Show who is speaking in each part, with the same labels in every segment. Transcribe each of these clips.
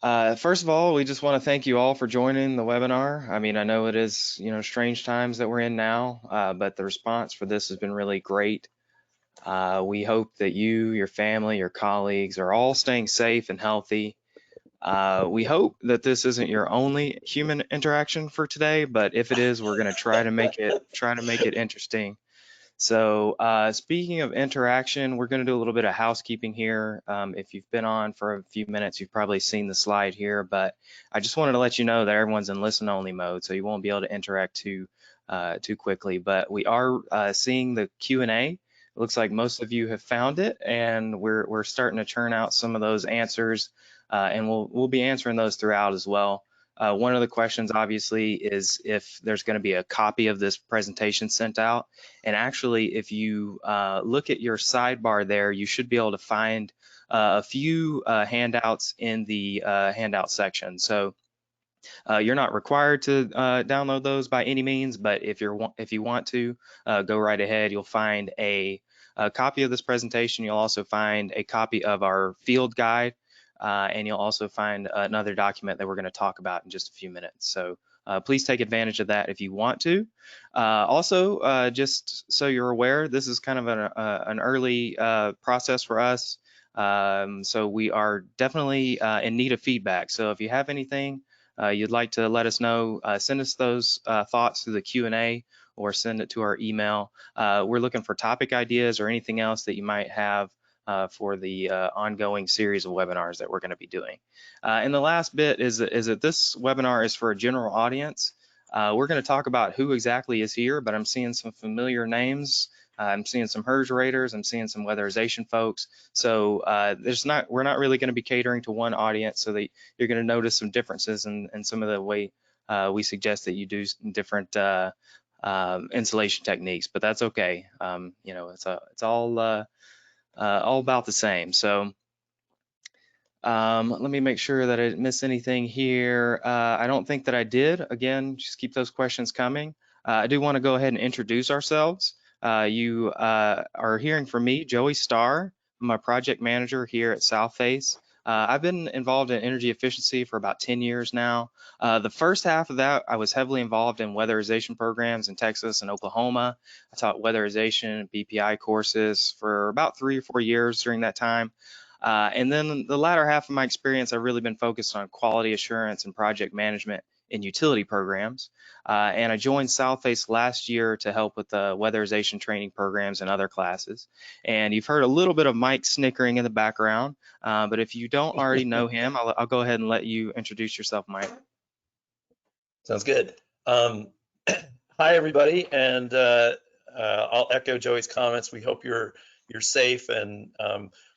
Speaker 1: First of all, we just want to thank you all for joining the webinar. I mean, I know it is, strange times that we're in now, but the response for this has been really great. We hope that you, your family, your colleagues are all staying safe and healthy. We hope that this isn't your only human interaction for today, but if it is, we're going to try to make it interesting. So speaking of interaction, we're going to do a little bit of housekeeping here. If you've been on for a few minutes, you've probably seen the slide here, but I just wanted to let you know that everyone's in listen only mode, so you won't be able to interact too quickly. But we are seeing the Q&A. It looks like most of you have found it, and we're starting to churn out some of those answers, and we'll be answering those throughout as well. One of the questions obviously is if there's going to be a copy of this presentation sent out. And actually, if you look at your sidebar there, you should be able to find a few handouts in the handout section. So you're not required to download those by any means, but if you want to, go right ahead. You'll find a copy of this presentation. You'll also find a copy of our field guide, and you'll also find another document that we're going to talk about in just a few minutes. So please take advantage of that if you want to. Also, just so you're aware, this is kind of an early process for us. So we are definitely in need of feedback. So if you have anything you'd like to let us know, send us those thoughts through the Q&A or send it to our email. We're looking for topic ideas or anything else that you might have for the ongoing series of webinars that we're going to be doing. And the last bit is that this webinar is for a general audience. We're going to talk about who exactly is here, but I'm seeing some familiar names. I'm seeing some HERS raters. I'm seeing some weatherization folks. So we're not really going to be catering to one audience, so that you're going to notice some differences in some of the way we suggest that you do different installation techniques. But that's okay. It's all about the same. So let me make sure that I didn't miss anything here. I don't think that I did. Again, just keep those questions coming. I do want to go ahead and introduce ourselves. You are hearing from me, Joey Starr. I'm a project manager here at Southface. I've been involved in energy efficiency for about 10 years now. The first half of that, I was heavily involved in weatherization programs in Texas and Oklahoma. I taught weatherization and BPI courses for about 3 or 4 years during that time. And then the latter half of my experience, I've really been focused on quality assurance and project management in utility programs. And I joined Southface last year to help with the weatherization training programs and other classes. And you've heard a little bit of Mike snickering in the background, but if you don't already know him, I'll go ahead and let you introduce yourself, Mike.
Speaker 2: Sounds good. Hi, everybody, and I'll echo Joey's comments. We hope you're safe and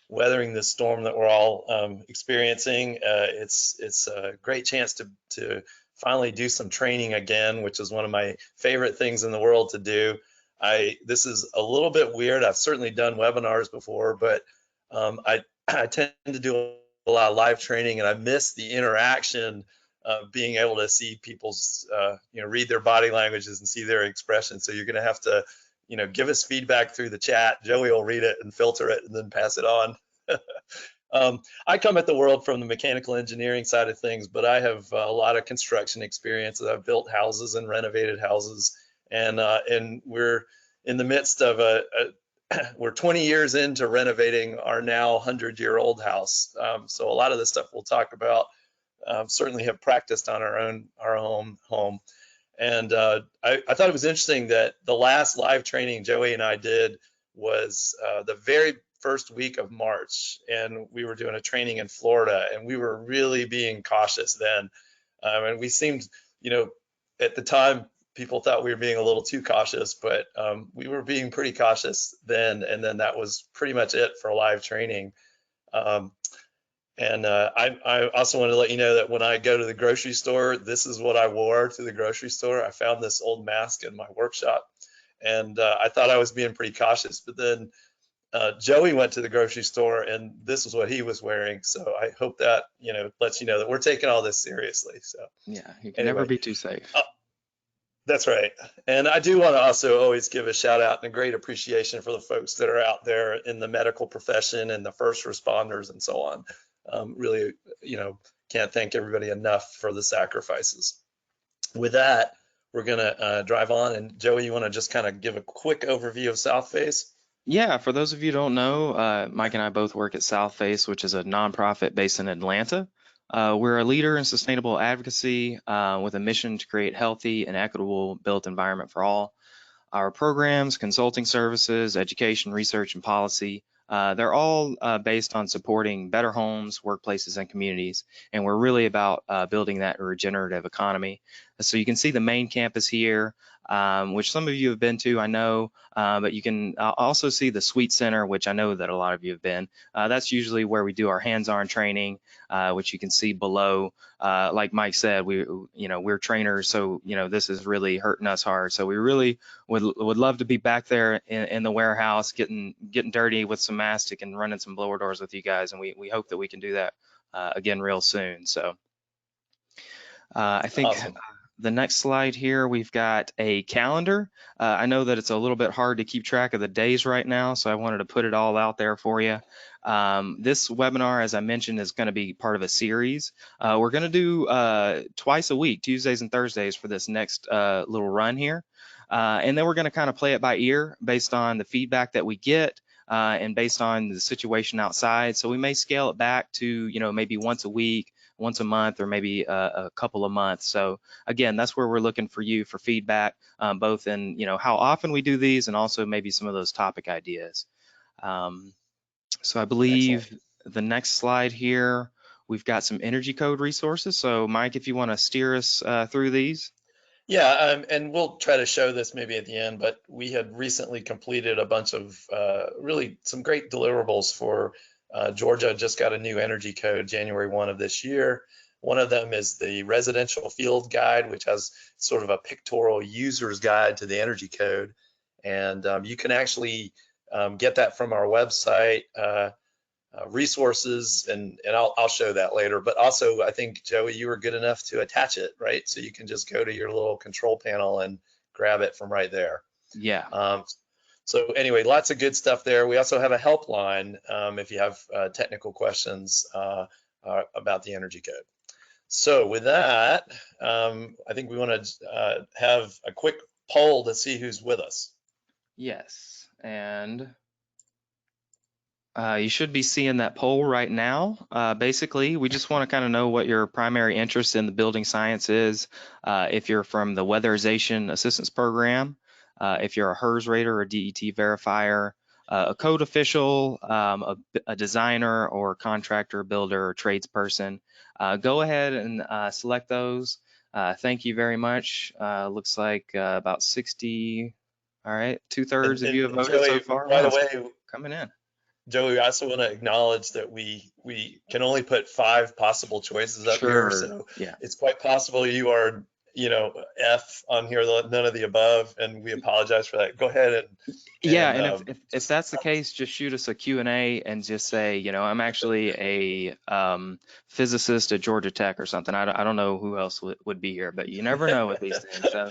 Speaker 2: weathering the storm that we're all experiencing. It's a great chance to finally do some training again, which is one of my favorite things in the world to do. This is a little bit weird. I've certainly done webinars before, but I tend to do a lot of live training, and I miss the interaction of being able to see people's, read their body languages and see their expressions. So you're going to have to, give us feedback through the chat. Joey will read it and filter it and then pass it on. I come at the world from the mechanical engineering side of things, but I have a lot of construction experience. I've built houses and renovated houses, and we're in the midst of we're 20 years into renovating our now 100-year-old house. So a lot of the stuff we'll talk about certainly have practiced on our own home. And I thought it was interesting that the last live training Joey and I did was the very first week of March, and we were doing a training in Florida, and we were really being cautious then. And we seemed, at the time, people thought we were being a little too cautious, but we were being pretty cautious then, and then that was pretty much it for live training. And I also wanted to let you know that when I go to the grocery store, this is what I wore to the grocery store. I found this old mask in my workshop, and I thought I was being pretty cautious, but then Joey went to the grocery store and this is what he was wearing. So I hope that, lets you know that we're taking all this seriously. So
Speaker 1: yeah, you can never be too safe.
Speaker 2: That's right. And I do want to also always give a shout out and a great appreciation for the folks that are out there in the medical profession and the first responders and so on. Really, can't thank everybody enough for the sacrifices. With that, we're gonna drive on, and Joey, you want to just kind of give a quick overview of Southface?
Speaker 1: Yeah, for those of you who don't know, Mike and I both work at Southface, which is a nonprofit based in Atlanta. We're a leader in sustainable advocacy with a mission to create healthy and equitable built environment for all. Our programs, consulting services, education, research, and policy, they're all based on supporting better homes, workplaces, and communities. And we're really about building that regenerative economy. So you can see the main campus here, which some of you have been to, I know, but you can also see the Suite Center, which I know that a lot of you have been. That's usually where we do our hands-on training, which you can see below. Like Mike said, we're trainers, so this is really hurting us hard. So we really would love to be back there in the warehouse, getting dirty with some mastic and running some blower doors with you guys, and we hope that we can do that again real soon. So I think
Speaker 2: Awesome.
Speaker 1: the next slide here, we've got a calendar. I know that it's a little bit hard to keep track of the days right now, so I wanted to put it all out there for you. This webinar, as I mentioned, is going to be part of a series. We're going to do twice a week, Tuesdays and Thursdays, for this next little run here. And then we're going to kind of play it by ear based on the feedback that we get and based on the situation outside. So we may scale it back to, maybe once a week, once a month, or maybe a couple of months. So again, that's where we're looking for you for feedback, both in, how often we do these and also maybe some of those topic ideas. So I believe
Speaker 2: Excellent.
Speaker 1: the next slide here, we've got some energy code resources. So Mike, if you want to steer us through these.
Speaker 2: Yeah, and we'll try to show this maybe at the end, but we had recently completed a bunch of really some great deliverables for Georgia. Just got a new energy code January 1 of this year. One of them is the residential field guide, which has sort of a pictorial user's guide to the energy code. And you can actually get that from our website. Resources, and I'll show that later. But also, I think, Joey, you were good enough to attach it, right? So you can just go to your little control panel and grab it from right there.
Speaker 1: Yeah.
Speaker 2: So anyway, lots of good stuff there. We also have a helpline if you have technical questions about the energy code. So with that, I think we want to have a quick poll to see who's with us.
Speaker 1: Yes, and you should be seeing that poll right now. Basically, we just want to kind of know what your primary interest in the building science is. If you're from the Weatherization Assistance Program, if you're a HERS rater or DET verifier, a code official, a designer or contractor, builder, or tradesperson, go ahead and select those. Thank you very much. Looks like about 60, all right, 2/3 of you have
Speaker 2: And
Speaker 1: voted so
Speaker 2: Joey,
Speaker 1: far.
Speaker 2: right
Speaker 1: Wow, it's
Speaker 2: away,
Speaker 1: coming in.
Speaker 2: Joey, I also want to acknowledge that we can only put 5 possible choices up here,
Speaker 1: Sure.
Speaker 2: so
Speaker 1: Yeah.
Speaker 2: it's quite possible you are, F on here, none of the above, and we apologize for that. Go ahead
Speaker 1: Yeah,
Speaker 2: and
Speaker 1: and if
Speaker 2: just
Speaker 1: that's the case, just shoot us a Q&A and just say, I'm actually a physicist at Georgia Tech or something. I don't know who else would be here, but you never know with these things. So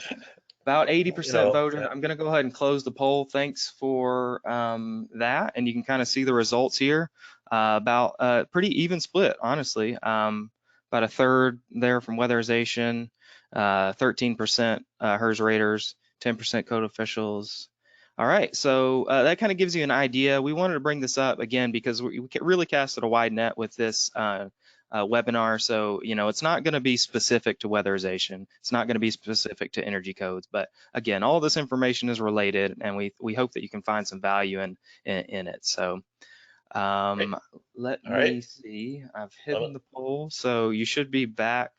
Speaker 1: about 80% voted. I'm going to go ahead and close the poll. Thanks for that. And you can kind of see the results here. About pretty even split, honestly. About a third there from weatherization, 13% HERS raters, 10% code officials. All right, so that kind of gives you an idea. We wanted to bring this up again because we really casted a wide net with this webinar. So, it's not going to be specific to weatherization. It's not going to be specific to energy codes. But again, all this information is related, and we hope that you can find some value in it. So let
Speaker 2: all right.
Speaker 1: me see. I've hidden the poll. So you should be back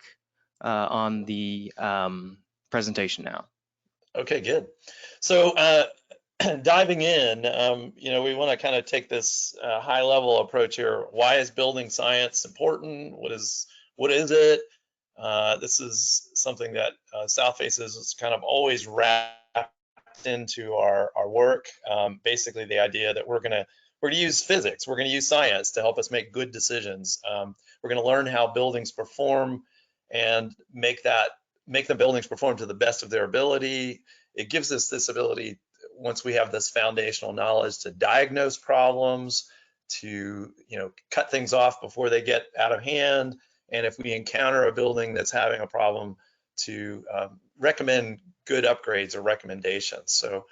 Speaker 1: on the presentation now.
Speaker 2: Okay, good. So diving in, we want to kind of take this high level approach here. Why is building science important? What is it? This is something that Southface is kind of always wrapped into our work. Basically, the idea that we're going to use physics, we're going to use science to help us make good decisions. We're going to learn how buildings perform and make the buildings perform to the best of their ability. It gives us this ability, once we have this foundational knowledge, to diagnose problems, to cut things off before they get out of hand, and if we encounter a building that's having a problem, to recommend good upgrades or recommendations. So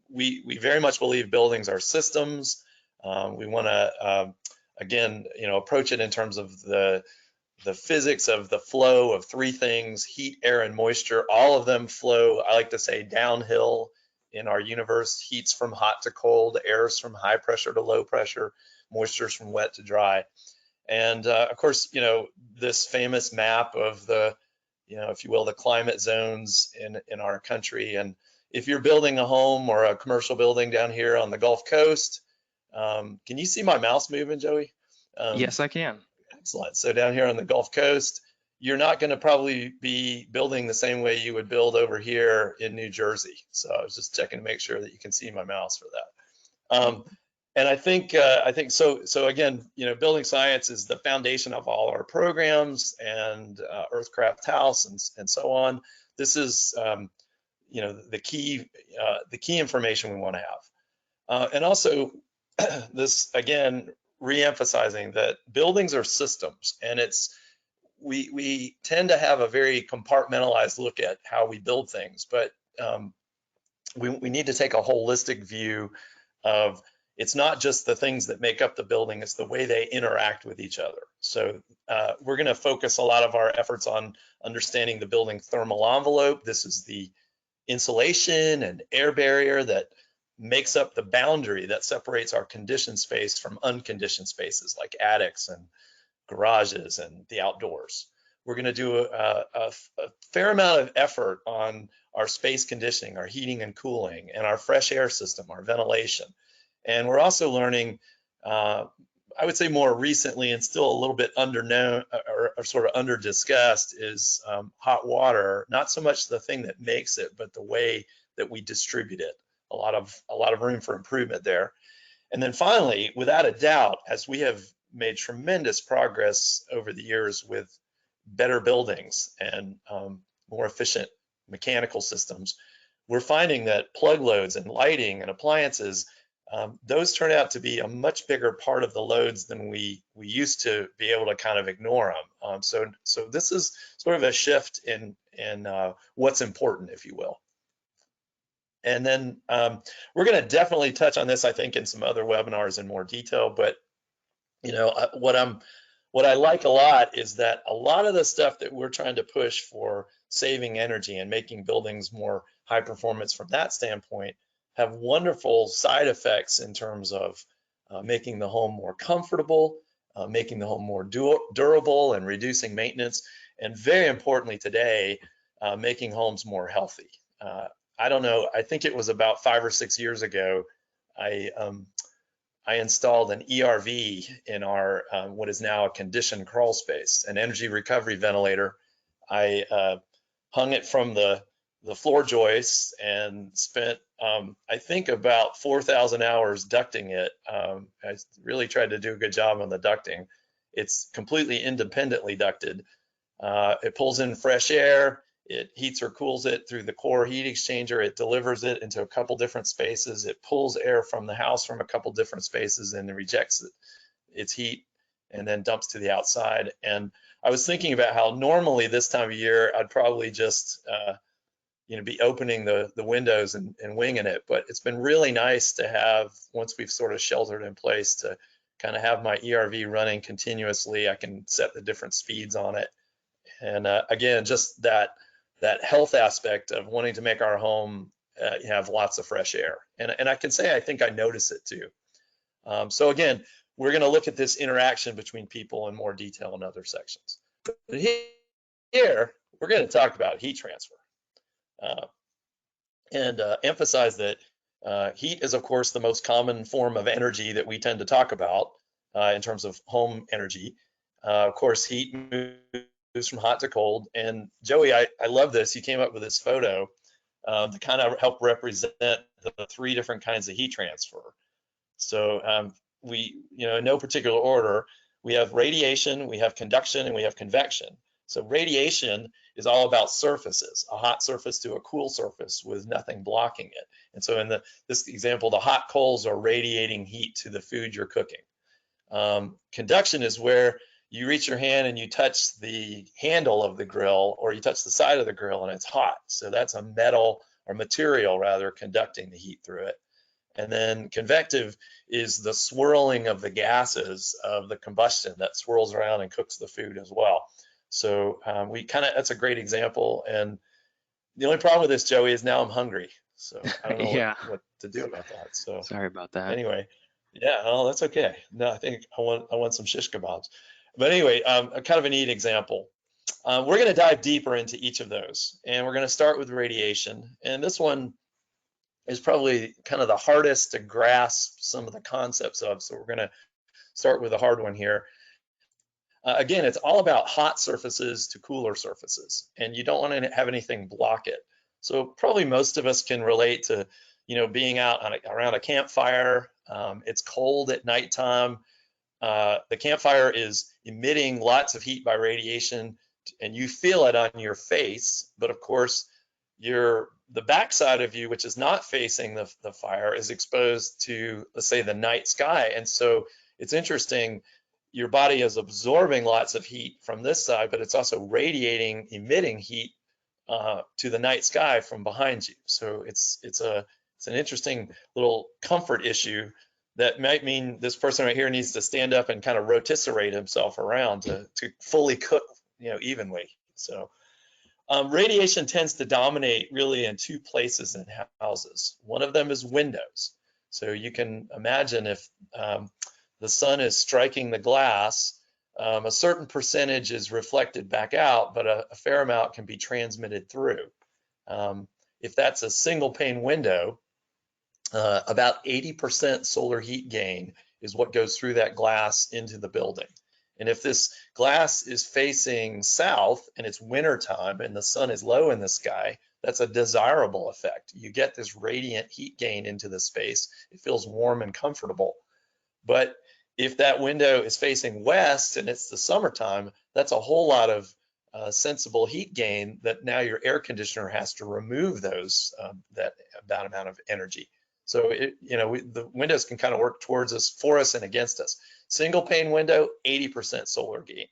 Speaker 2: we very much believe buildings are systems. We want to again, approach it in terms of the physics of the flow of three things: heat, air, and moisture. All of them flow, I like to say, downhill in our universe. Heat's from hot to cold, air's from high pressure to low pressure, moisture's from wet to dry. And of course, this famous map of the, if you will, the climate zones in our country. And if you're building a home or a commercial building down here on the Gulf Coast, can you see my mouse moving, Joey?
Speaker 1: Yes, I can.
Speaker 2: Excellent. So down here on the Gulf Coast, you're not going to probably be building the same way you would build over here in New Jersey. So I was just checking to make sure that you can see my mouse for that. And I think so. So again, building science is the foundation of all our programs, and Earthcraft House and so on. This is the key information we want to have, and also this again, re-emphasizing that buildings are systems, and we tend to have a very compartmentalized look at how we build things, but we need to take a holistic view of, it's not just the things that make up the building, it's the way they interact with each other. So we're going to focus a lot of our efforts on understanding the building thermal envelope. This is the insulation and air barrier that makes up the boundary that separates our conditioned space from unconditioned spaces like attics and garages and the outdoors. We're going to do a fair amount of effort on our space conditioning, our heating and cooling, and our fresh air system, our ventilation. And we're also learning, I would say more recently and still a little bit underknown or sort of under discussed, is hot water. Not so much the thing that makes it, but the way that we distribute it. A lot of room for improvement there. And then finally, without a doubt, as we have made tremendous progress over the years with better buildings and more efficient mechanical systems, we're finding that plug loads and lighting and appliances, those turn out to be a much bigger part of the loads than we used to be able to kind of ignore them. So this is sort of a shift in what's important, if you will. And then we're going to definitely touch on this, I think, in some other webinars in more detail. But what I like a lot is that a lot of the stuff that we're trying to push for saving energy and making buildings more high performance from that standpoint have wonderful side effects in terms of making the home more comfortable, making the home more durable, and reducing maintenance, and very importantly today, making homes more healthy. I don't know, I think it was about 5 or 6 years ago, I installed an ERV in our what is now a conditioned crawl space, an energy recovery ventilator. I hung it from the floor joists and spent I think about 4,000 hours ducting it. I really tried to do a good job on the ducting. It's completely independently ducted. It pulls in fresh air. It heats or cools it through the core heat exchanger. It delivers it into a couple different spaces. It pulls air from the house from a couple different spaces and rejects its heat and then dumps to the outside. And I was thinking about how normally this time of year, I'd probably just be opening the windows and winging it. But it's been really nice to have, once we've sort of sheltered in place, to kind of have my ERV running continuously. I can set the different speeds on it. And again, just that health aspect of wanting to make our home have lots of fresh air. And I can say I think I notice it too. So again, we're going to look at this interaction between people in more detail in other sections. But here, we're going to talk about heat transfer and emphasize that heat is, of course, the most common form of energy that we tend to talk about in terms of home energy. Of course, heat moves from hot to cold. And Joey, I love this. You came up with this photo to kind of help represent the 3 different kinds of heat transfer. So we, in no particular order, we have radiation, we have conduction, and we have convection. So radiation is all about surfaces, a hot surface to a cool surface with nothing blocking it. And so in this example, the hot coals are radiating heat to the food you're cooking. Conduction is where you reach your hand and you touch the handle of the grill, or you touch the side of the grill and it's hot. So that's a metal, or material rather, conducting the heat through it. And then convective is the swirling of the gases of the combustion that swirls around and cooks the food as well. So that's a great example. And the only problem with this, Joey, is now I'm hungry. So I don't know
Speaker 1: Yeah,
Speaker 2: what to do about that. So
Speaker 1: sorry about that.
Speaker 2: anyway, yeah, oh, that's okay. No, I think I want some shish kebabs. But anyway, a kind of a neat example. We're going to dive deeper into each of those, and we're going to start with radiation. And this one is probably kind of the hardest to grasp some of the concepts of. So we're going to start with a hard one here. Again, it's all about hot surfaces to cooler surfaces, and you don't want to have anything block it. So probably most of us can relate to, being out around a campfire. It's cold at nighttime. The campfire is emitting lots of heat by radiation, and you feel it on your face. But of course, the backside of you, which is not facing the fire, is exposed to, let's say, the night sky. And so it's interesting. Your body is absorbing lots of heat from this side, but it's also emitting heat to the night sky from behind you. So it's an interesting little comfort issue that might mean this person right here needs to stand up and kind of rotisserate himself around to fully cook, evenly. So radiation tends to dominate really in two places in houses. One of them is windows. So you can imagine if the sun is striking the glass, a certain percentage is reflected back out, but a fair amount can be transmitted through. If that's a single pane window, about 80% solar heat gain is what goes through that glass into the building. And if this glass is facing south and it's winter time and the sun is low in the sky, that's a desirable effect. You get this radiant heat gain into the space. It feels warm and comfortable. But if that window is facing west and it's the summertime, that's a whole lot of sensible heat gain that now your air conditioner has to remove that amount of energy. So the windows can kind of work towards us, for us, and against us. Single pane window, 80% solar gain.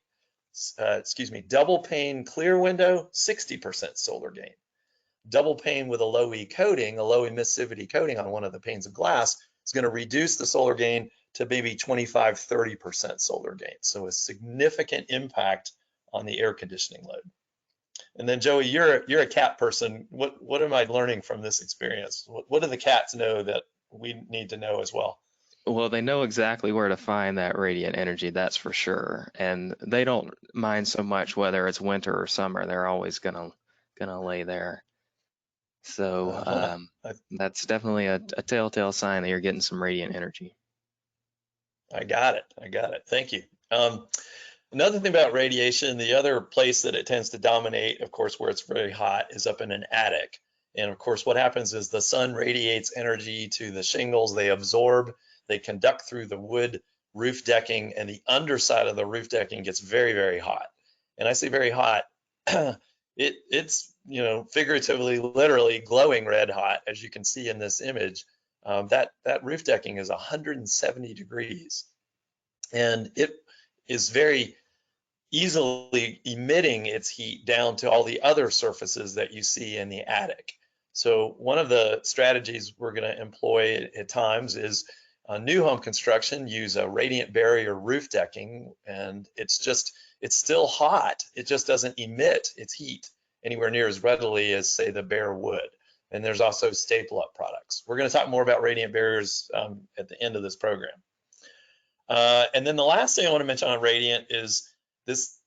Speaker 2: Double pane clear window, 60% solar gain. Double pane with a low E coating, a low emissivity coating on one of the panes of glass, is going to reduce the solar gain to maybe 25–30% solar gain. So a significant impact on the air conditioning load. And then Joey, you're a cat person. What am I learning from this experience? What do the cats know that we need to know as well?
Speaker 1: Well, they know exactly where to find that radiant energy, that's for sure. And they don't mind so much whether it's winter or summer. They're always gonna lay there. So that's definitely a telltale sign that you're getting some radiant energy.
Speaker 2: I got it. Thank you. Another thing about radiation, the other place that it tends to dominate, of course, where it's very hot, is up in an attic. And of course, what happens is the sun radiates energy to the shingles. They absorb, they conduct through the wood roof decking, and the underside of the roof decking gets very, very hot. And I say very hot, it's figuratively, literally glowing red hot, as you can see in this image. That roof decking is 170 degrees, and it is very easily emitting its heat down to all the other surfaces that you see in the attic. So one of the strategies we're going to employ at times is new home construction, use a radiant barrier roof decking, and it's still hot. It just doesn't emit its heat anywhere near as readily as, say, the bare wood. And there's also staple up products. We're going to talk more about radiant barriers at the end of this program. And then the last thing I want to mention on radiant is this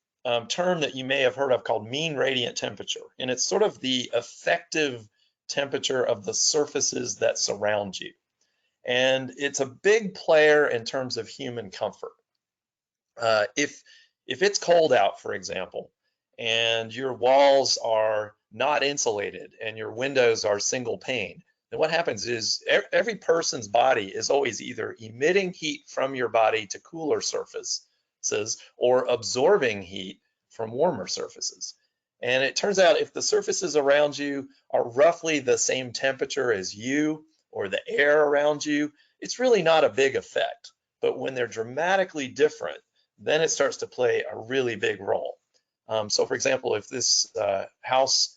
Speaker 2: term that you may have heard of called mean radiant temperature. And it's sort of the effective temperature of the surfaces that surround you. And it's a big player in terms of human comfort. If it's cold out, for example, and your walls are not insulated and your windows are single pane, then what happens is every person's body is always either emitting heat from your body to cooler surfaces or absorbing heat from warmer surfaces. And it turns out if the surfaces around you are roughly the same temperature as you or the air around you, it's really not a big effect. But when they're dramatically different, then it starts to play a really big role. So for example, if this house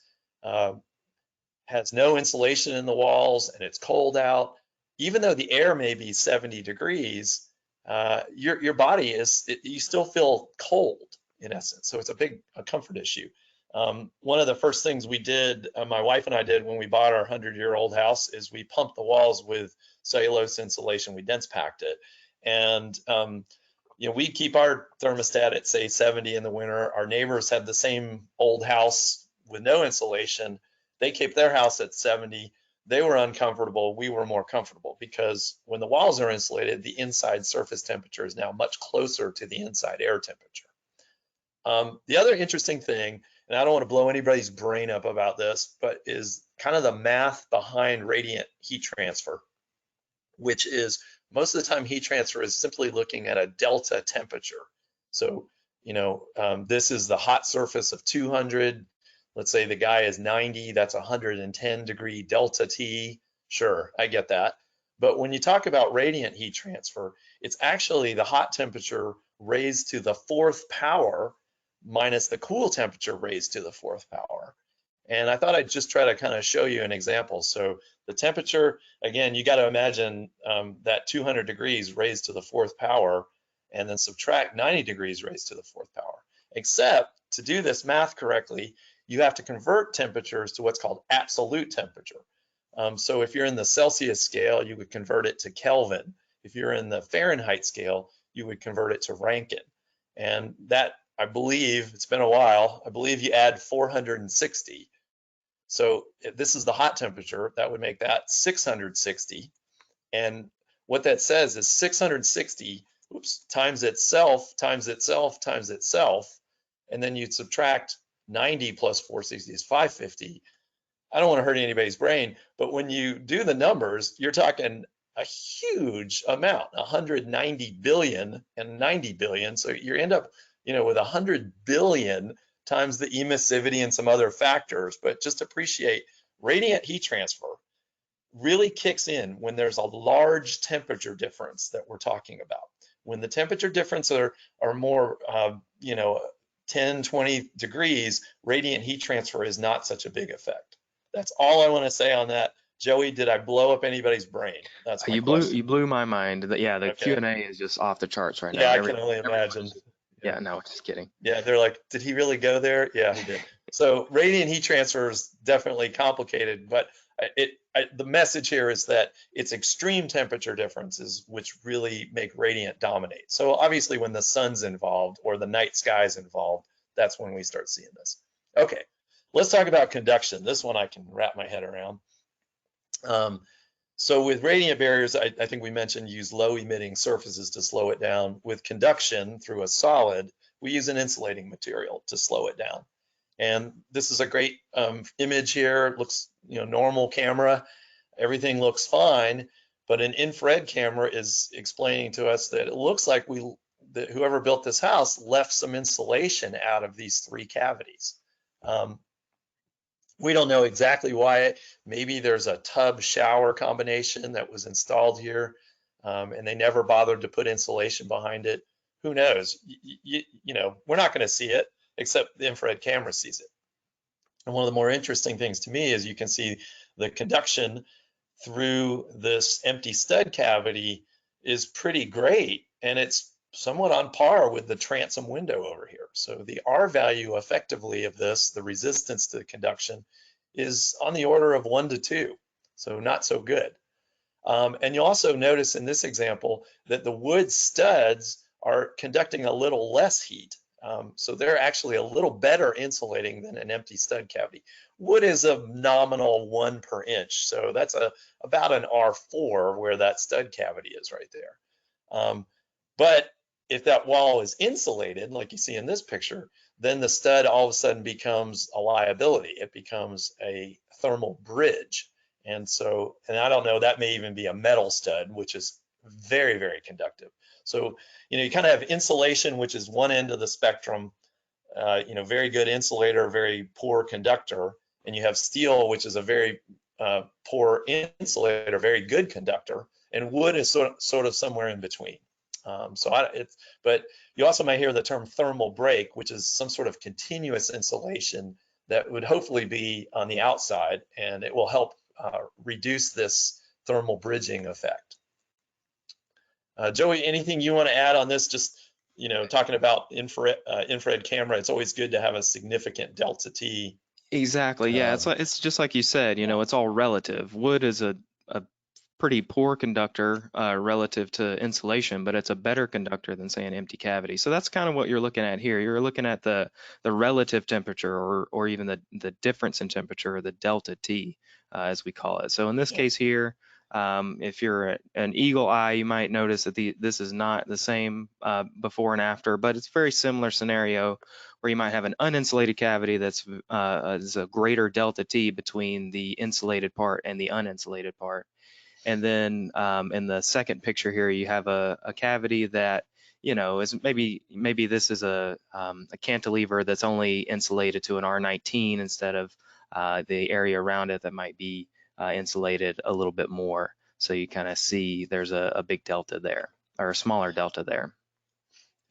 Speaker 2: has no insulation in the walls and it's cold out, even though the air may be 70 degrees, your body you still feel cold in essence. So it's a comfort issue. One of the first things we did, my wife and I did when we bought our 100-year-old house, is we pumped the walls with cellulose insulation. We dense packed it. And we keep our thermostat at say 70 in the winter. Our neighbors had the same old house with no insulation. They kept their house at 70. They were uncomfortable. We were more comfortable because when the walls are insulated, the inside surface temperature is now much closer to the inside air temperature. The other interesting thing, and I don't want to blow anybody's brain up about this, but is kind of the math behind radiant heat transfer, which is most of the time heat transfer is simply looking at a delta temperature. So, this is the hot surface of 200. Let's say the guy is 90, that's 110 degree delta T. Sure, I get that. But when you talk about radiant heat transfer, it's actually the hot temperature raised to the 4th power minus the cool temperature raised to the 4th power. And I thought I'd just try to kind of show you an example. So the temperature, again, you got to imagine that 200 degrees raised to the 4th power, and then subtract 90 degrees raised to the 4th power. Except to do this math correctly, you have to convert temperatures to what's called absolute temperature. So if you're in the Celsius scale, you would convert it to Kelvin. If you're in the Fahrenheit scale, you would convert it to Rankine. And that, I believe, it's been a while, I believe you add 460. So if this is the hot temperature, that would make that 660. And what that says is 660 times itself, times itself, times itself. And then you'd subtract 90 plus 460 is 550. I don't want to hurt anybody's brain, but when you do the numbers, you're talking a huge amount, 190 billion and 90 billion. So you end up, with 100 billion times the emissivity and some other factors. But just appreciate radiant heat transfer really kicks in when there's a large temperature difference that we're talking about. When the temperature difference are more, 10, 20 degrees, radiant heat transfer is not such a big effect. That's all I want to say on that. Joey, did I blow up anybody's brain? That's my question.
Speaker 1: You blew my mind. Yeah, the
Speaker 2: Okay.
Speaker 1: Q&A is just off the charts right now.
Speaker 2: Yeah, I can only imagine.
Speaker 1: Yeah, no, just kidding.
Speaker 2: Yeah, they're like, did he really go there? Yeah, he did. So radiant heat transfer is definitely complicated, but the message here is that it's extreme temperature differences which really make radiant dominate. So obviously when the sun's involved or the night sky's involved, that's when we start seeing this. Okay, let's talk about conduction. This one I can wrap my head around. So with radiant barriers, I think we mentioned use low emitting surfaces to slow it down. With conduction through a solid, we use an insulating material to slow it down. And this is a great image here. It looks, normal camera, everything looks fine, but an infrared camera is explaining to us that it looks like whoever built this house left some insulation out of these 3 cavities. We don't know exactly why. Maybe there's a tub shower combination that was installed here, and they never bothered to put insulation behind it. Who knows? We're not going to see it, except the infrared camera sees it. And one of the more interesting things to me is you can see the conduction through this empty stud cavity is pretty great, and it's somewhat on par with the transom window over here. So the R value effectively of this, the resistance to the conduction, is on the order of 1 to 2, so not so good. And you'll also notice in this example that the wood studs are conducting a little less heat. So they're actually a little better insulating than an empty stud cavity. Wood is a nominal 1 per inch, so that's about an R4 where that stud cavity is right there. But if that wall is insulated, like you see in this picture, then the stud all of a sudden becomes a liability. It becomes a thermal bridge. And I don't know, that may even be a metal stud, which is very, very conductive. So, you kind of have insulation, which is one end of the spectrum, very good insulator, very poor conductor. And you have steel, which is a very poor insulator, very good conductor. And wood is sort of somewhere in between. But you also may hear the term thermal break, which is some sort of continuous insulation that would hopefully be on the outside, and it will help reduce this thermal bridging effect. Joey, anything you want to add on this? Just, talking about infrared camera, it's always good to have a significant delta T.
Speaker 1: Exactly. Yeah. It's just like you said, it's all relative. Wood is a pretty poor conductor relative to insulation, but it's a better conductor than, say, an empty cavity. So that's kind of what you're looking at here. You're looking at the relative temperature, or even the difference in temperature, or the delta T, as we call it. So in this case here, if you're an eagle eye, you might notice that this is not the same before and after, but it's a very similar scenario where you might have an uninsulated cavity that's is a greater delta T between the insulated part and the uninsulated part. And then in the second picture here, you have a cavity that, is maybe this is a cantilever that's only insulated to an R19 instead of the area around it that might be insulated a little bit more. So you kind of see there's a big delta there, or a smaller delta there.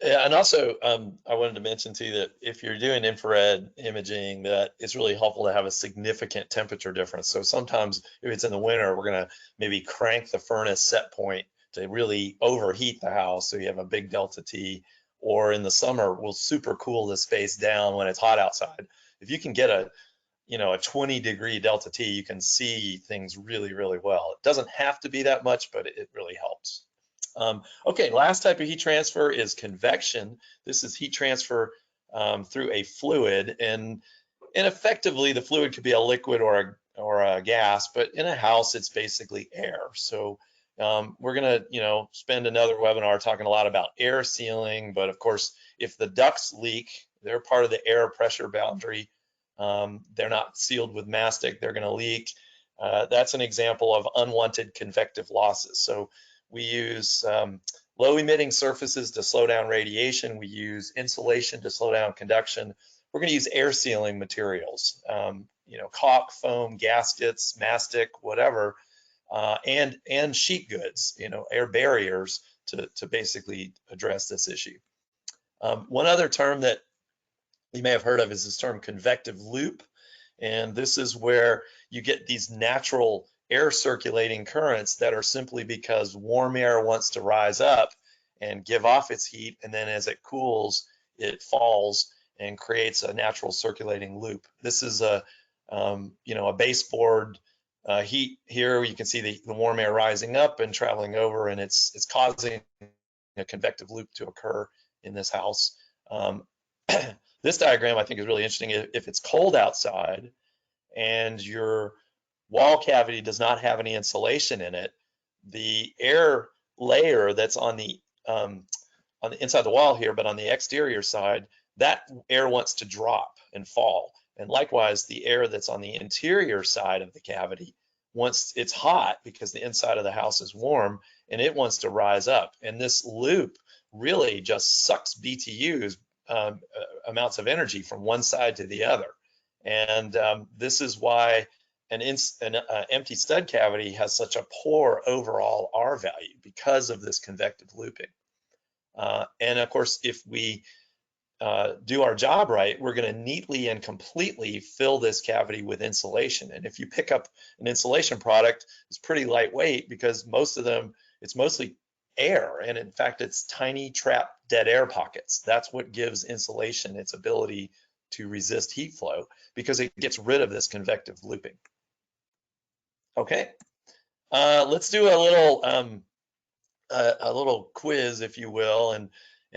Speaker 2: Yeah, and also I wanted to mention to you that if you're doing infrared imaging, that it's really helpful to have a significant temperature difference. So sometimes if it's in the winter, we're going to maybe crank the furnace set point to really overheat the house, so you have a big delta T. Or in the summer, we'll super cool the space down when it's hot outside. If you can get a 20-degree delta T, you can see things really, really well. It doesn't have to be that much, but it really helps. Okay, last type of heat transfer is convection. This is heat transfer through a fluid, and effectively the fluid could be a liquid or a gas, but in a house it's basically air. So we're gonna spend another webinar talking a lot about air sealing, but of course if the ducts leak, they're part of the air pressure boundary. They're not sealed with mastic, they're gonna leak. That's an example of unwanted convective losses. So we use low emitting surfaces to slow down radiation. We use insulation to slow down conduction. We're going to use air sealing materials, caulk, foam, gaskets, mastic, whatever, and sheet goods, air barriers to basically address this issue. One other term that you may have heard of is this term convective loop. And this is where you get these natural air circulating currents that are simply because warm air wants to rise up and give off its heat, and then as it cools, it falls and creates a natural circulating loop. This is a baseboard heat here. You can see the warm air rising up and traveling over, and it's causing a convective loop to occur in this house. This diagram I think is really interesting. If it's cold outside and your wall cavity does not have any insulation in it, the air layer that's on the inside the wall here, but on the exterior side, that air wants to drop and fall. And likewise, the air that's on the interior side of the cavity, once it's hot because the inside of the house is warm, and it wants to rise up. And this loop really just sucks BTUs, amounts of energy from one side to the other. And this is why an empty stud cavity has such a poor overall R value, because of this convective looping. And of course, if we do our job right, we're going to neatly and completely fill this cavity with insulation. And if you pick up an insulation product, it's pretty lightweight, because most of them, it's mostly air. And in fact, it's tiny trapped dead air pockets. That's what gives insulation its ability to resist heat flow, because it gets rid of this convective looping. Okay, let's do a little quiz, if you will, and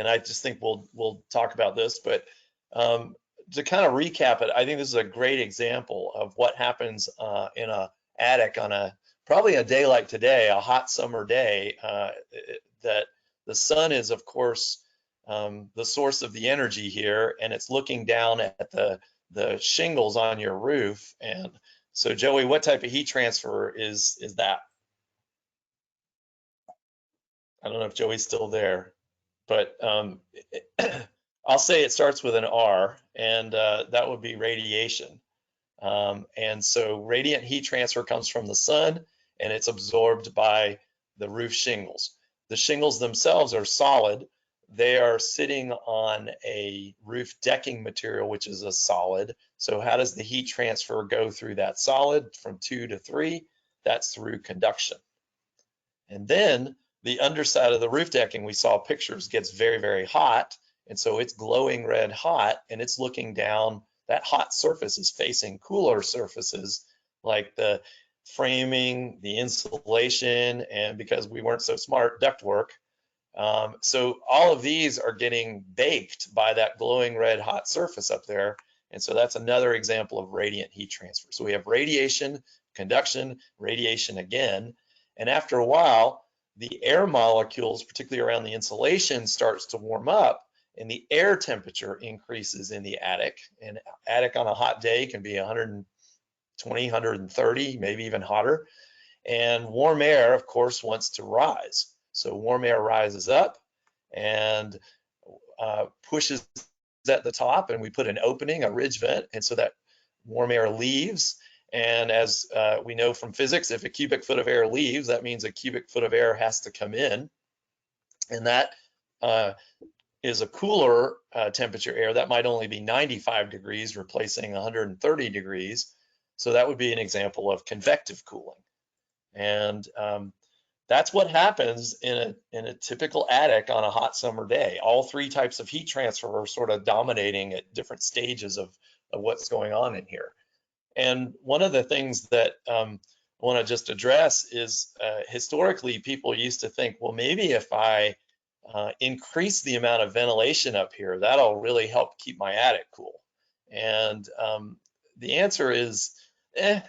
Speaker 2: I just think we'll talk about this. But to kind of recap it, I think this is a great example of what happens in a attic on probably a day like today, a hot summer day, that the sun is, of course, the source of the energy here, and it's looking down at the shingles on your roof. And so, Joey, what type of heat transfer is that? I don't know if Joey's still there, but I'll say it starts with an R, and that would be radiation. And so radiant heat transfer comes from the sun, and it's absorbed by the roof shingles. the shingles themselves are solid. They are sitting on a roof decking material, which is a solid. So how does the heat transfer go through that solid from 2 to 3? That's through conduction. And then the underside of the roof decking, we saw pictures, gets very, very hot. And so it's glowing red hot, and it's looking down. That hot surface is facing cooler surfaces like the framing, the insulation, and because we weren't so smart, ductwork. So all of these are getting baked by that glowing red hot surface up there. And so that's another example of radiant heat transfer. So we have radiation, conduction, radiation again. And after a while, the air molecules, particularly around the insulation, starts to warm up, and the air temperature increases in the attic. And attic on a hot day can be 120, 130, maybe even hotter. And warm air, of course, wants to rise. So warm air rises up and pushes at the top, and we put an opening, a ridge vent, and so that warm air leaves. And as we know from physics, if a cubic foot of air leaves, that means a cubic foot of air has to come in. And that is a cooler temperature air. That might only be 95 degrees, replacing 130 degrees. So that would be an example of convective cooling. And that's what happens in a typical attic on a hot summer day. All three types of heat transfer are sort of dominating at different stages of what's going on in here. And one of the things that I want to just address is historically people used to think, well, maybe if I increase the amount of ventilation up here, that'll really help keep my attic cool. And the answer is,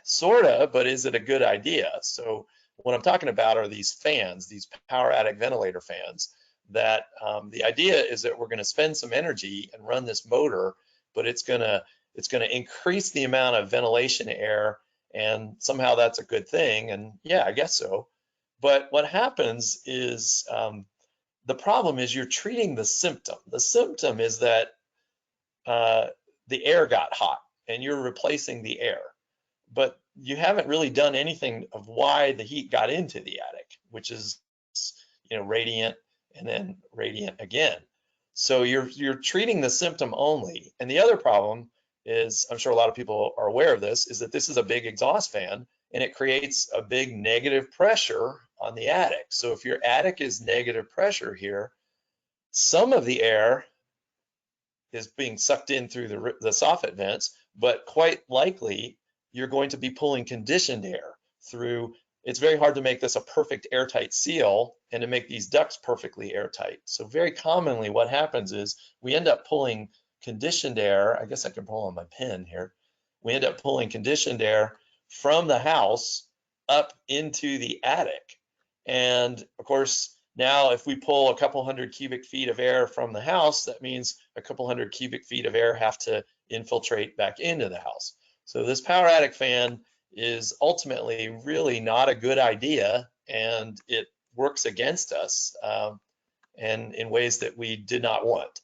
Speaker 2: sort of, but is it a good idea? So what I'm talking about are these fans, these power attic ventilator fans, that the idea is that we're going to spend some energy and run this motor, but it's going to increase the amount of ventilation air, and somehow that's a good thing. And yeah, I guess so. But what happens is the problem is you're treating the symptom. The symptom is that the air got hot and you're replacing the air, but you haven't really done anything of why the heat got into the attic, which is, radiant and then radiant again. So you're treating the symptom only. And the other problem is, I'm sure a lot of people are aware of this, is that this is a big exhaust fan and it creates a big negative pressure on the attic. So if your attic is negative pressure here, some of the air is being sucked in through the soffit vents, but quite likely you're going to be pulling conditioned air through. It's very hard to make this a perfect airtight seal and to make these ducts perfectly airtight. So very commonly what happens is we end up pulling conditioned air. I guess I can pull on my pen here. We end up pulling conditioned air from the house up into the attic. And of course, now if we pull a couple hundred cubic feet of air from the house, that means a couple hundred cubic feet of air have to infiltrate back into the house. So this power attic fan is ultimately really not a good idea, and it works against us and in ways that we did not want.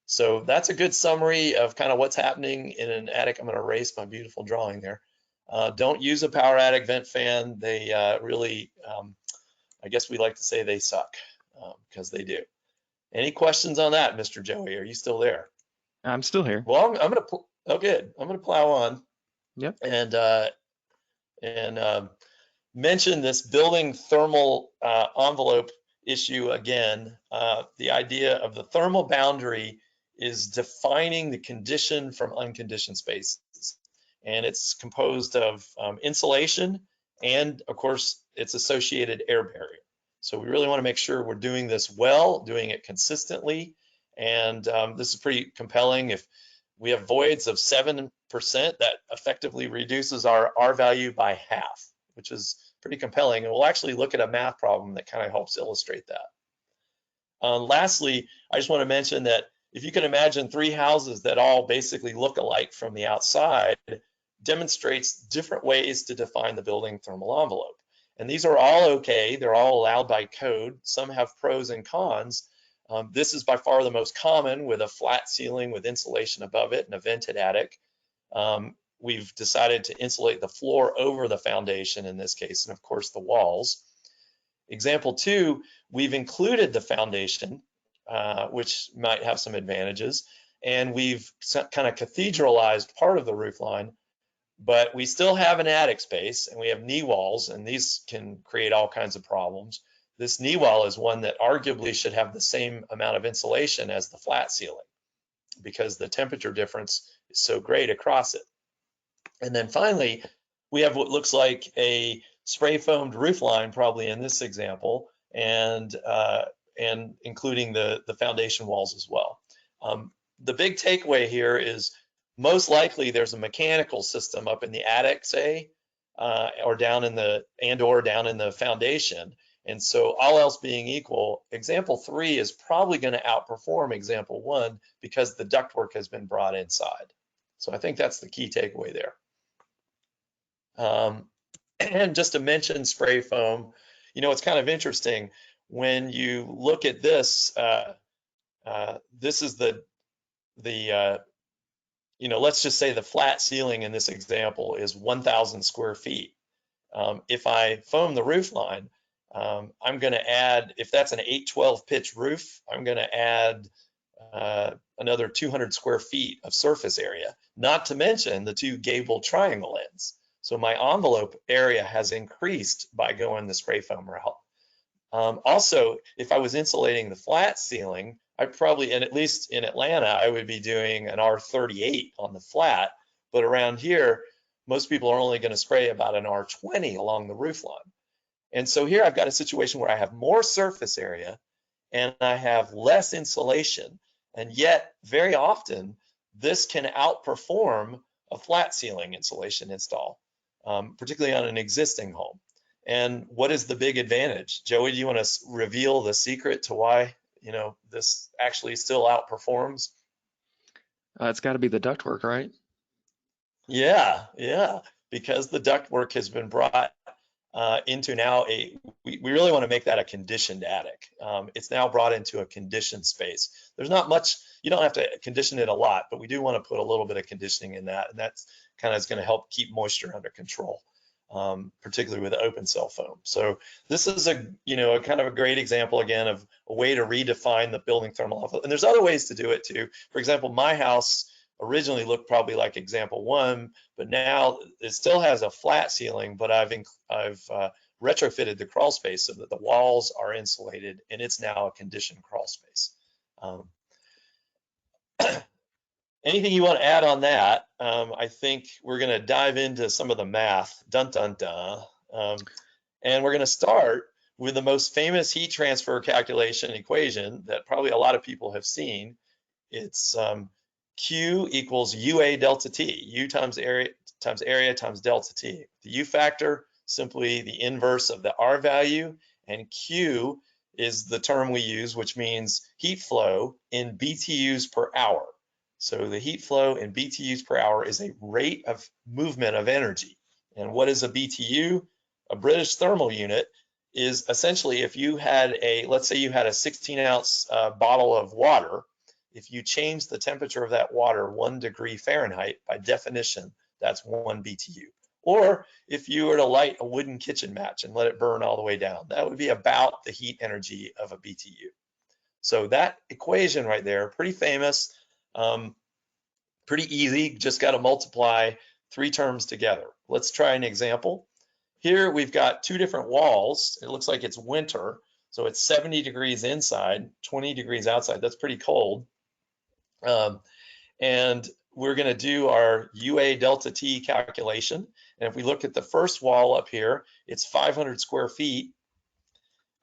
Speaker 2: So that's a good summary of kind of what's happening in an attic. I'm going to erase my beautiful drawing there. Don't use a power attic vent fan. They really, I guess we like to say they suck because they do. Any questions on that, Mr. Joey? Are you still there?
Speaker 1: I'm still here.
Speaker 2: Well, I'm going to, oh, good. I'm going to plow on.
Speaker 1: Yep.
Speaker 2: And mention this building thermal envelope issue again. The idea of the thermal boundary is defining the condition from unconditioned spaces. And it's composed of insulation and, of course, its associated air barrier. So we really want to make sure we're doing this well, doing it consistently. And this is pretty compelling. If we have voids of 7%, that effectively reduces our R value by half, which is pretty compelling. And we'll actually look at a math problem that kind of helps illustrate that. Lastly, I just want to mention that if you can imagine three houses that all basically look alike from the outside, demonstrates different ways to define the building thermal envelope. And these are all okay. They're all allowed by code. Some have pros and cons. This is by far the most common, with a flat ceiling with insulation above it and a vented attic. We've decided to insulate the floor over the foundation in this case, and of course the walls. Example 2, we've included the foundation, which might have some advantages, and we've kind of cathedralized part of the roof line, but we still have an attic space and we have knee walls, and these can create all kinds of problems. This knee wall is one that arguably should have the same amount of insulation as the flat ceiling because the temperature difference is so great across it. And then finally, we have what looks like a spray foamed roof line, probably in this example, and including the foundation walls as well. The big takeaway here is most likely there's a mechanical system up in the attic, say, or down in the foundation. And so all else being equal, example 3 is probably going to outperform example 1 because the ductwork has been brought inside. So I think that's the key takeaway there. And just to mention spray foam, you know, it's kind of interesting when you look at this. This is you know, let's just say the flat ceiling in this example is 1,000 square feet. If I foam the roof line, I'm going to add, if that's an 812 pitch roof, I'm going to add another 200 square feet of surface area, not to mention the 2 gable triangle ends. So my envelope area has increased by going the spray foam route. Also, if I was insulating the flat ceiling, I'd probably, and at least in Atlanta, I would be doing an R38 on the flat, but around here, most people are only going to spray about an R20 along the roof line. And so here I've got a situation where I have more surface area and I have less insulation, and yet very often this can outperform a flat ceiling insulation install, particularly on an existing home. And what is the big advantage? Joey, do you want to reveal the secret to why, you know, this actually still outperforms?
Speaker 1: It's got to be the ductwork, right?
Speaker 2: Yeah, because the ductwork has been brought into now we really want to make that a conditioned attic. It's now brought into a conditioned space. There's not much, you don't have to condition it a lot, but we do want to put a little bit of conditioning in that, and that's kind of is going to help keep moisture under control, particularly with open cell foam. So this is a kind of a great example again of a way to redefine the building thermal envelope. And there's other ways to do it too. For example, my house originally looked probably like example 1, but now it still has a flat ceiling, but I've retrofitted the crawl space so that the walls are insulated and it's now a conditioned crawl space. Anything you want to add on that? I think we're going to dive into some of the math, dun dun dun, and we're going to start with the most famous heat transfer calculation equation that probably a lot of people have seen. It's Q equals UA delta T, U times area times delta T. The U factor, simply the inverse of the R value, and Q is the term we use, which means heat flow in BTUs per hour. So the heat flow in BTUs per hour is a rate of movement of energy. And what is a BTU? A British thermal unit is essentially if you had let's say you had a 16-ounce bottle of water. If you change the temperature of that water 1 degree Fahrenheit, by definition, that's 1 BTU. Or if you were to light a wooden kitchen match and let it burn all the way down, that would be about the heat energy of a BTU. So that equation right there, pretty famous, pretty easy, just got to multiply 3 terms together. Let's try an example. Here we've got 2 different walls. It looks like it's winter, so it's 70 degrees inside, 20 degrees outside. That's pretty cold. And we're going to do our UA delta T calculation. And if we look at the first wall up here, it's 500 square feet.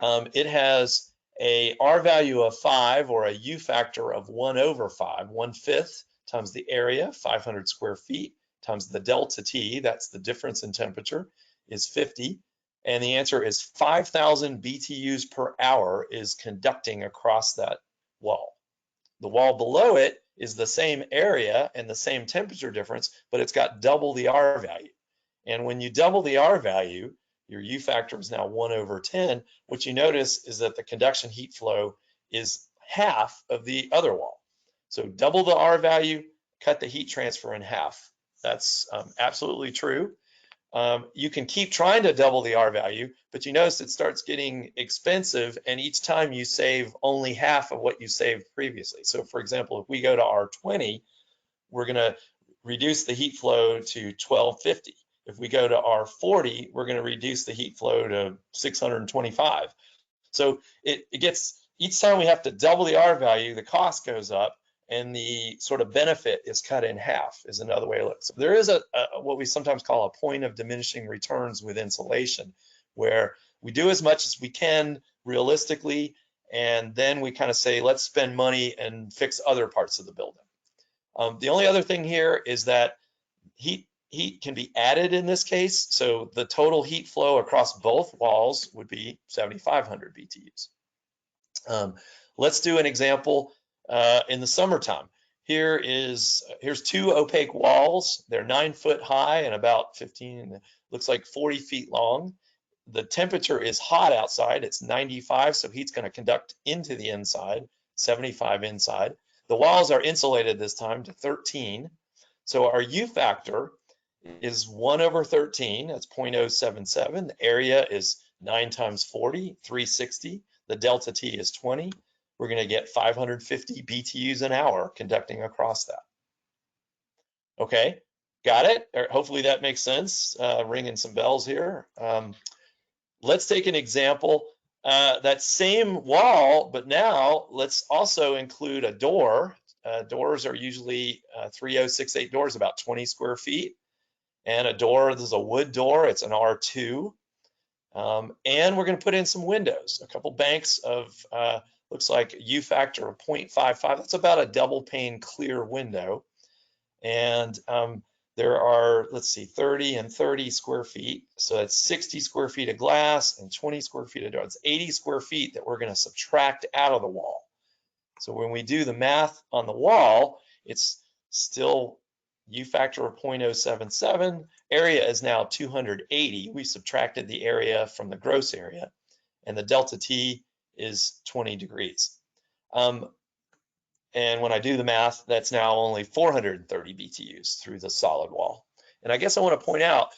Speaker 2: It has a R value of 5, or a U factor of 1/5, 1/5 times the area, 500 square feet, times the delta T, that's the difference in temperature, is 50. And the answer is 5,000 BTUs per hour is conducting across that wall. The wall below it is the same area and the same temperature difference, but it's got double the R value. And when you double the R value, your U factor is now 1/10. What you notice is that the conduction heat flow is half of the other wall. So double the R value, cut the heat transfer in half. That's absolutely true. You can keep trying to double the R value, but you notice it starts getting expensive, and each time you save only half of what you saved previously. So for example, if we go to R20, we're going to reduce the heat flow to 1250. If we go to R40, we're going to reduce the heat flow to 625. So it gets, each time we have to double the R value, the cost goes up, and the sort of benefit is cut in half, is another way to look. So there is a what we sometimes call a point of diminishing returns with insulation, where we do as much as we can realistically, and then we kind of say, let's spend money and fix other parts of the building. The only other thing here is that heat can be added in this case. So the total heat flow across both walls would be 7,500 BTUs. Let's do an example in the summertime. Here's two opaque walls. They're 9 foot high and about 15, looks like 40 feet long. The temperature is hot outside. It's 95, so heat's going to conduct into the inside, 75 inside. The walls are insulated this time to 13. So our U factor is 1/13. That's 0.077. The area is 9 times 40, 360. The delta T is 20. We're going to get 550 BTUs an hour conducting across that. Okay, got it? Hopefully that makes sense. Ringing some bells here. Let's take an example. That same wall, but now let's also include a door. Doors are usually 3068 doors, about 20 square feet. And a door, there's a wood door, it's an R2. And we're going to put in some windows, a couple banks of, looks like U factor of 0.55. That's about a double pane clear window. And there are, let's see, 30 and 30 square feet. So that's 60 square feet of glass and 20 square feet of door. It's 80 square feet that we're going to subtract out of the wall. So when we do the math on the wall, it's still U factor of 0.077. Area is now 280. We subtracted the area from the gross area, and the delta T is 20 degrees. And when I do the math, that's now only 430 BTUs through the solid wall. And I guess I want to point out,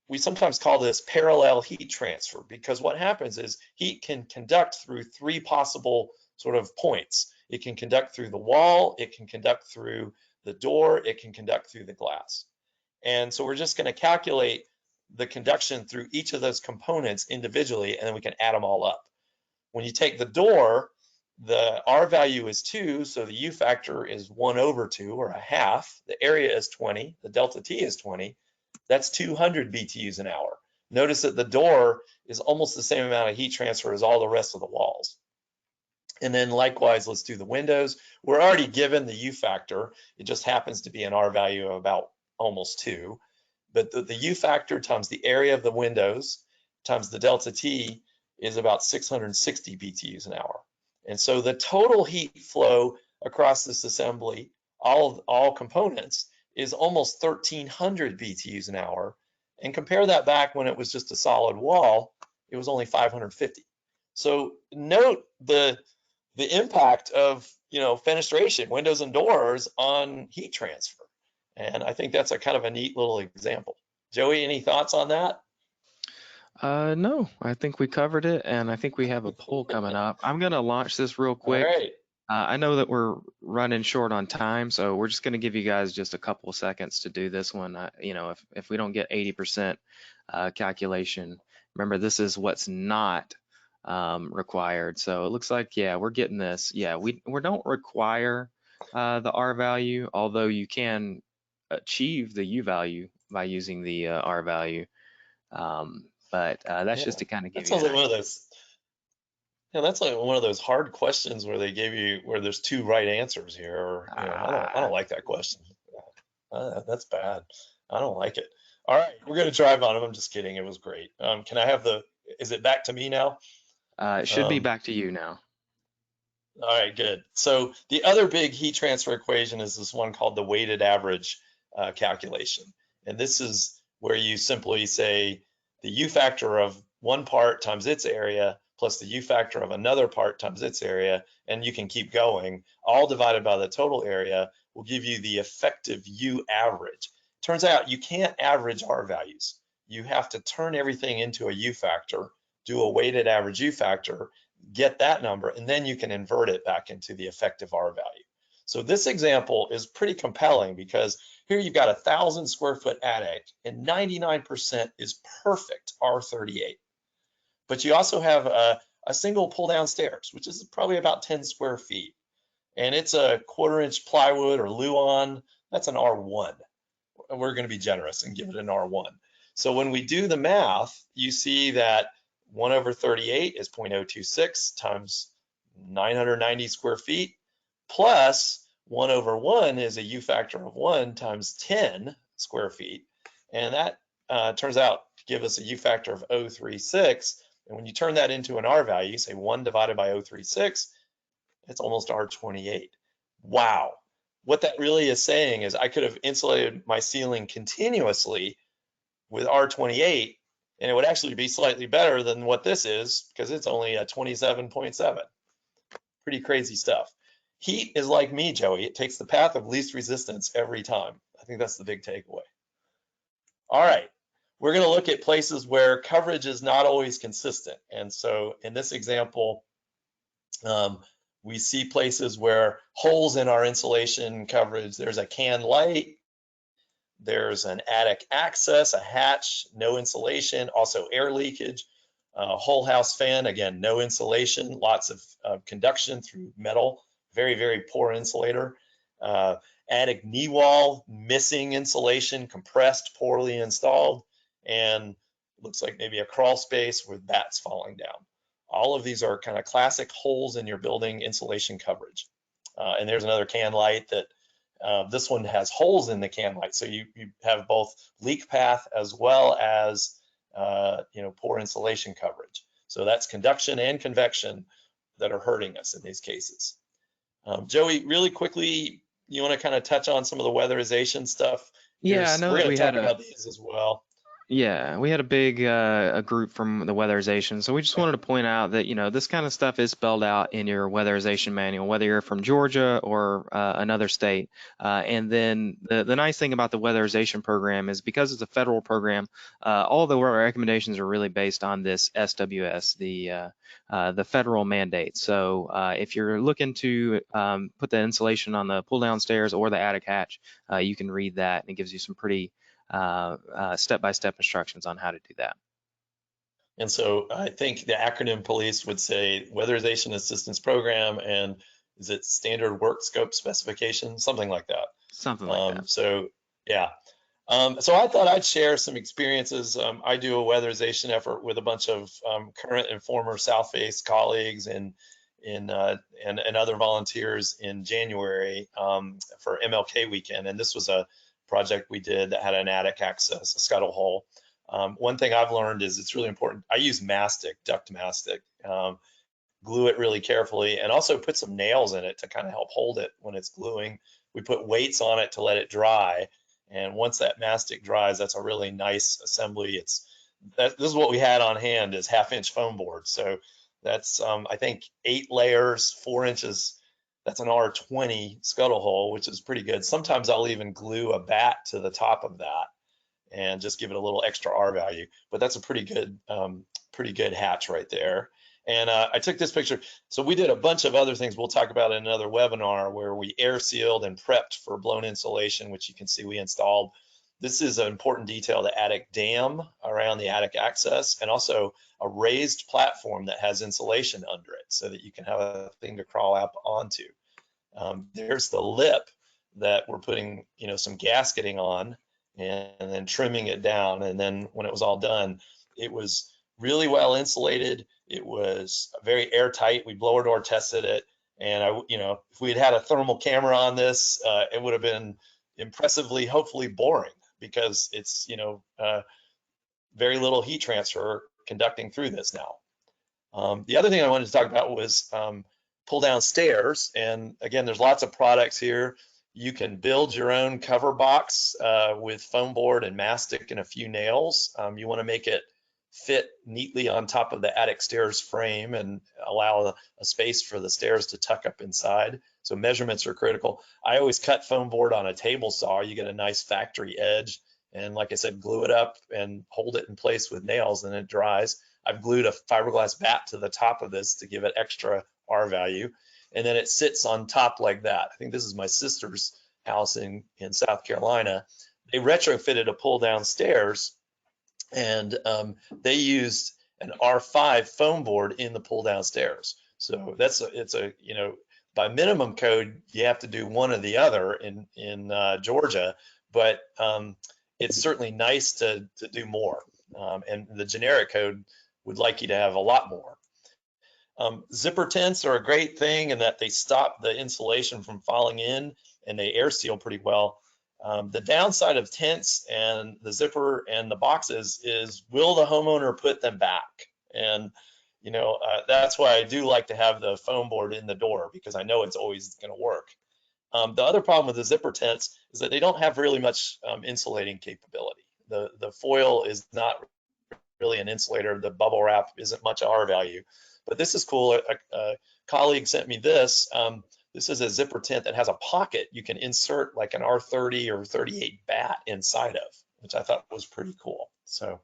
Speaker 2: we sometimes call this parallel heat transfer, because what happens is heat can conduct through three possible sort of points. It can conduct through the wall, it can conduct through the door, it can conduct through the glass. And so we're just going to calculate the conduction through each of those components individually, and then we can add them all up. When you take the door, the R value is 2, so the U factor is 1/2 or a half. The area is 20, the delta T is 20. That's 200 BTUs an hour. Notice that the door is almost the same amount of heat transfer as all the rest of the walls. And then likewise, let's do the windows. We're already given the U factor. It just happens to be an R value of about almost 2. But the U factor times the area of the windows times the delta T is about 660 BTUs an hour. And so the total heat flow across this assembly, all components, is almost 1,300 BTUs an hour. And compare that back when it was just a solid wall, it was only 550. So note the impact of, fenestration, windows and doors on heat transfer. And I think that's a kind of a neat little example. Joey, any thoughts on that?
Speaker 1: No, I think we covered it, and I think we have a poll coming up. I'm going to launch this real quick.
Speaker 2: All right.
Speaker 1: I know that we're running short on time, so we're just going to give you guys just a couple of seconds to do this one. If we don't get 80% calculation, remember this is what's not required. So it looks like, yeah, we're getting this. Yeah, we don't require the R value, although you can achieve the U value by using the R value. But that's just to kind of give
Speaker 2: that
Speaker 1: you
Speaker 2: sounds like one of those. Yeah, that's like one of those hard questions where they give you where there's two right answers here. Or, I don't like that question. That's bad. I don't like it. All right, we're gonna drive on them. I'm just kidding. It was great. Can I have is it back to me now?
Speaker 1: It should be back to you now.
Speaker 2: All right, good. So the other big heat transfer equation is this one called the weighted average calculation. And this is where you simply say the U factor of one part times its area plus the U factor of another part times its area, and you can keep going, all divided by the total area will give you the effective U average. Turns out you can't average R values. you have to turn everything into a U factor, do a weighted average U factor, get that number, and then you can invert it back into the effective R value. So this example is pretty compelling because here you've got 1,000 square foot attic and 99% is perfect R38. But you also have a single pull down stairs, which is probably about 10 square feet. And it's a 1/4 inch plywood or Luan, that's an R1. We're going to be generous and give it an R1. So when we do the math, you see that 1/38 is 0.026 times 990 square feet, plus 1/1 is a U factor of 1 times 10 square feet. And that turns out to give us a U factor of 0.036. And when you turn that into an R value, say 1 divided by 0.036, it's almost R28. Wow. What that really is saying is I could have insulated my ceiling continuously with R28, and it would actually be slightly better than what this is because it's only a 27.7. Pretty crazy stuff. Heat is like me, Joey. It takes the path of least resistance every time. I think that's the big takeaway. All right. We're going to look at places where coverage is not always consistent. And so in this example, we see places where holes in our insulation coverage, there's a can light, there's an attic access, a hatch, no insulation, also air leakage, whole house fan, again, no insulation, lots of conduction through metal, very, very poor insulator. Attic knee wall, missing insulation, compressed, poorly installed, and looks like maybe a crawl space with bats falling down. All of these are kind of classic holes in your building insulation coverage. And there's another can light that this one has holes in the can light. So you have both leak path as well as poor insulation coverage. So that's conduction and convection that are hurting us in these cases. Joey, really quickly, you want to kind of touch on some of the weatherization stuff?
Speaker 1: Yeah, I know
Speaker 2: We're
Speaker 1: that
Speaker 2: going
Speaker 1: we
Speaker 2: to
Speaker 1: had
Speaker 2: talk about these as well.
Speaker 1: Yeah, we had a big a group from the weatherization, so we just wanted to point out that this kind of stuff is spelled out in your weatherization manual, whether you're from Georgia or another state. And then the nice thing about the weatherization program is because it's a federal program, all the recommendations are really based on this SWS, the federal mandate. So if you're looking to put the insulation on the pull down stairs or the attic hatch, you can read that, and it gives you some pretty step-by-step instructions on how to do that.
Speaker 2: And so I think the acronym police would say Weatherization Assistance Program, and is it Standard Work Scope Specification, something like that.
Speaker 1: Something like that.
Speaker 2: So yeah. So I thought I'd share some experiences. I do a weatherization effort with a bunch of current and former Southface colleagues and other volunteers in January for MLK weekend. And this was a project we did that had an attic access, a scuttle hole. One thing I've learned is it's really important. I use mastic, duct mastic, glue it really carefully, and also put some nails in it to kind of help hold it when it's gluing. We put weights on it to let it dry. And once that mastic dries, that's a really nice assembly. This is what we had on hand is 1/2 inch foam board. So that's, I think 8 layers, 4 inches. That's an R20 scuttle hole, which is pretty good. Sometimes I'll even glue a bat to the top of that and just give it a little extra R value. But that's a pretty good hatch right there. And I took this picture. So we did a bunch of other things we'll talk about in another webinar where we air sealed and prepped for blown insulation, which you can see we installed. This is an important detail, the attic dam around the attic access, and also a raised platform that has insulation under it so that you can have a thing to crawl up onto. There's the lip that we're putting, some gasketing on and then trimming it down. And then when it was all done, it was really well insulated. It was very airtight. We blower door tested it. And if we had had a thermal camera on this, it would have been impressively, hopefully boring because it's, very little heat transfer conducting through this now. The other thing I wanted to talk about was pull down stairs. And again, there's lots of products here. You can build your own cover box with foam board and mastic and a few nails. You want to make it fit neatly on top of the attic stairs frame and allow a space for the stairs to tuck up inside. So measurements are critical. I always cut foam board on a table saw. You get a nice factory edge and like I said, glue it up and hold it in place with nails, and it dries. I've glued a fiberglass bat to the top of this to give it extra R value, and then it sits on top like that. I think this is my sister's house in South Carolina. They retrofitted a pull down stairs, and they used an R5 foam board in the pull down stairs. So it's a by minimum code you have to do one or the other in Georgia, but it's certainly nice to do more. And the generic code would like you to have a lot more. Zipper tents are a great thing in that they stop the insulation from falling in, and they air seal pretty well. The downside of tents and the zipper and the boxes is, will the homeowner put them back? And that's why I do like to have the foam board in the door, because I know it's always going to work. The other problem with the zipper tents is that they don't have really much insulating capability. The foil is not really an insulator. The bubble wrap isn't much R value. But this is cool. A colleague sent me this. This is a zipper tent that has a pocket you can insert like an R30 or 38 bat inside of, which I thought was pretty cool. So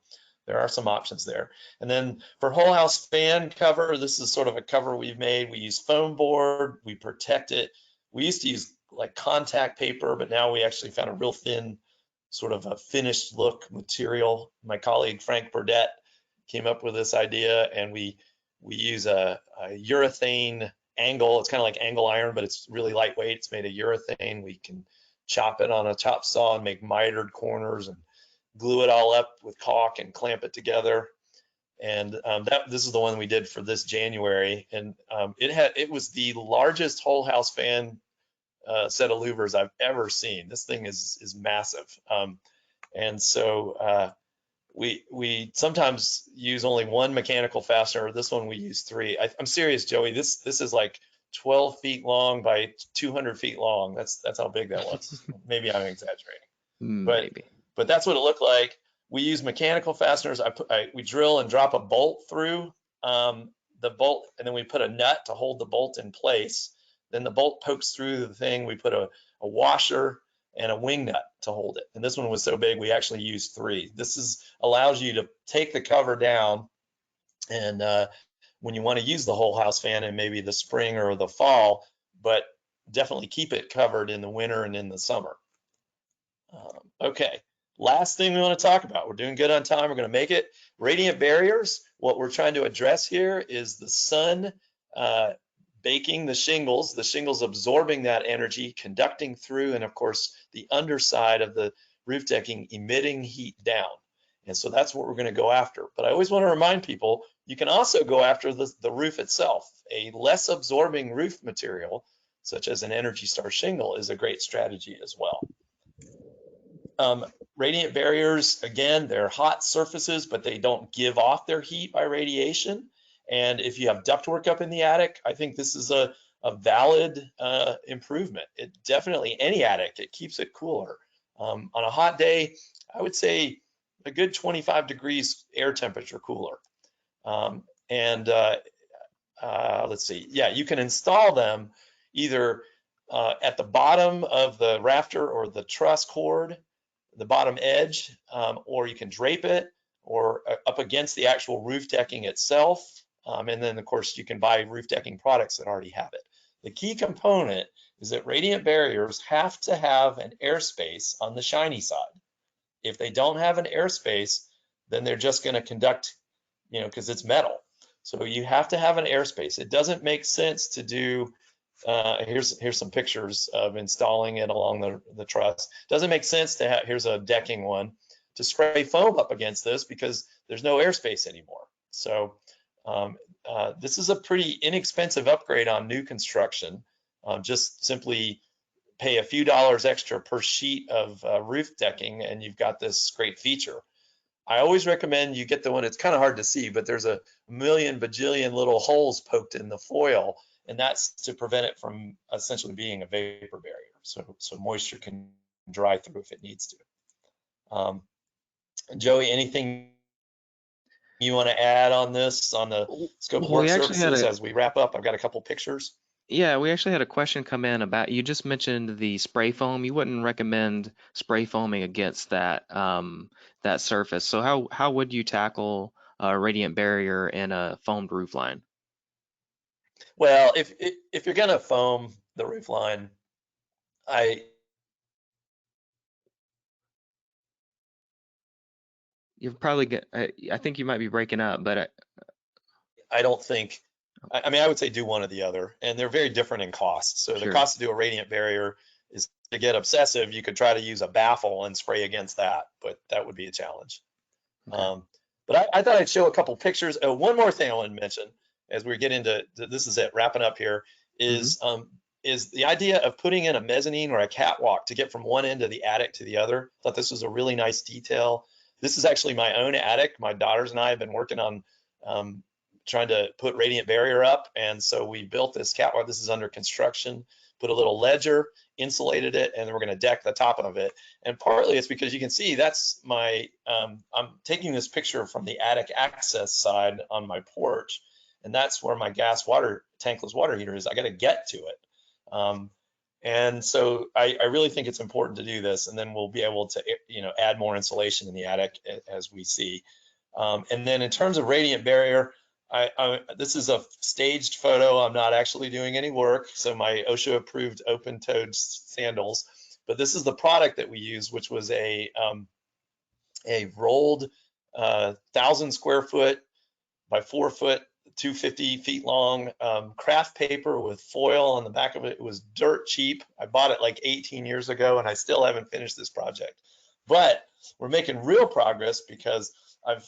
Speaker 2: there are some options there. And then for whole house fan cover, this is sort of a cover we've made. We use foam board, we protect it. We used to use like contact paper, but now we actually found a real thin, sort of a finished look material. My colleague Frank Burdett came up with this idea, and we use a urethane angle. It's kind of like angle iron, but it's really lightweight. It's made of urethane. We can chop it on a chop saw and make mitered corners and glue it all up with caulk and clamp it together. And this is the one we did for this January, and it was the largest whole house fan set of louvers I've ever seen. This thing is massive, and so we sometimes use only one mechanical fastener. This one we use 3. I'm serious, Joey. This is like 12 feet long by 200 feet long. That's how big that was. Maybe I'm exaggerating,
Speaker 1: Maybe.
Speaker 2: but that's what it looked like. We use mechanical fasteners. We drill and drop a bolt through the bolt, and then we put a nut to hold the bolt in place. Then the bolt pokes through the thing. We put a washer and a wing nut to hold it. And this one was so big, we actually used 3. This allows you to take the cover down, and when you want to use the whole house fan in maybe the spring or the fall, but definitely keep it covered in the winter and in the summer. Okay, last thing we want to talk about. We're doing good on time. We're going to make it. Radiant barriers. What we're trying to address here is the sun baking the shingles absorbing that energy, conducting through, and of course the underside of the roof decking emitting heat down. And so that's what we're going to go after. But I always want to remind people, you can also go after the roof itself. A less absorbing roof material, such as an Energy Star shingle, is a great strategy as well. Radiant barriers, again, they're hot surfaces, but they don't give off their heat by radiation. And if you have ductwork up in the attic, I think this is a valid improvement. It definitely, any attic, it keeps it cooler. On a hot day, I would say a good 25 degrees air temperature cooler. Let's see, yeah, you can install them either at the bottom of the rafter or the truss cord, the bottom edge, or you can drape it, or up against the actual roof decking itself. And then, of course, you can buy roof decking products that already have it. The key component is that radiant barriers have to have an airspace on the shiny side. If they don't have an airspace, then they're just going to conduct, because it's metal. So you have to have an airspace. It doesn't make sense to do, here's some pictures of installing it along the truss. Doesn't make sense to have, here's a decking one, to spray foam up against this because there's no airspace anymore. So this is a pretty inexpensive upgrade on new construction. Just simply pay a few dollars extra per sheet of roof decking, and you've got this great feature. I always recommend you get the one, it's kind of hard to see, but there's a million bajillion little holes poked in the foil, and that's to prevent it from essentially being a vapor barrier. So moisture can dry through if it needs to. Joey, anything you want to add on this, on the scope of work surfaces as we wrap up? I've got a couple pictures.
Speaker 1: Yeah, we actually had a question come in about, you just mentioned the spray foam. You wouldn't recommend spray foaming against that surface. So how would you tackle a radiant barrier in a foamed roof line?
Speaker 2: Well, if you're gonna foam the roof line, I
Speaker 1: You're probably get, I think you might be breaking up, but
Speaker 2: I don't think, I mean, I would say do one or the other, and they're very different in cost. So the
Speaker 1: sure.
Speaker 2: cost to do a radiant barrier is, to get obsessive, you could try to use a baffle and spray against that, but that would be a challenge.
Speaker 1: Okay.
Speaker 2: Um, but I thought I'd show a couple pictures. One more thing I want to mention as we get into, this is it, wrapping up here,
Speaker 1: Hmm.
Speaker 2: is the idea of putting in a mezzanine or a catwalk to get from one end of the attic to the other. Thought this was a really nice detail. This is actually my own attic. My daughters and I have been working on um, trying to put radiant barrier up, and so we built this catwalk. This is under construction. Put a little ledger, insulated it, and then we're going to deck the top of it. And partly it's because you can see that's my, I'm taking this picture from the attic access side on my porch, and that's where my gas water tankless water heater is. I got to get to it. Um, and so I really think it's important to do this, and then we'll be able to, add more insulation in the attic as we see. And then in terms of radiant barrier, this is a staged photo. I'm not actually doing any work. So my OSHA approved open-toed sandals, but this is the product that we use, which was a rolled 1,000 square foot by 4 foot, 250 feet long craft paper with foil on the back of it. It was dirt cheap. I bought it like 18 years ago, and I still haven't finished this project. But we're making real progress because I've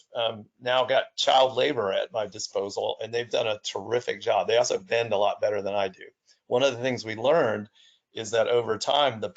Speaker 2: now got child labor at my disposal, and they've done a terrific job. They also bend a lot better than I do. One of the things we learned is that over time, the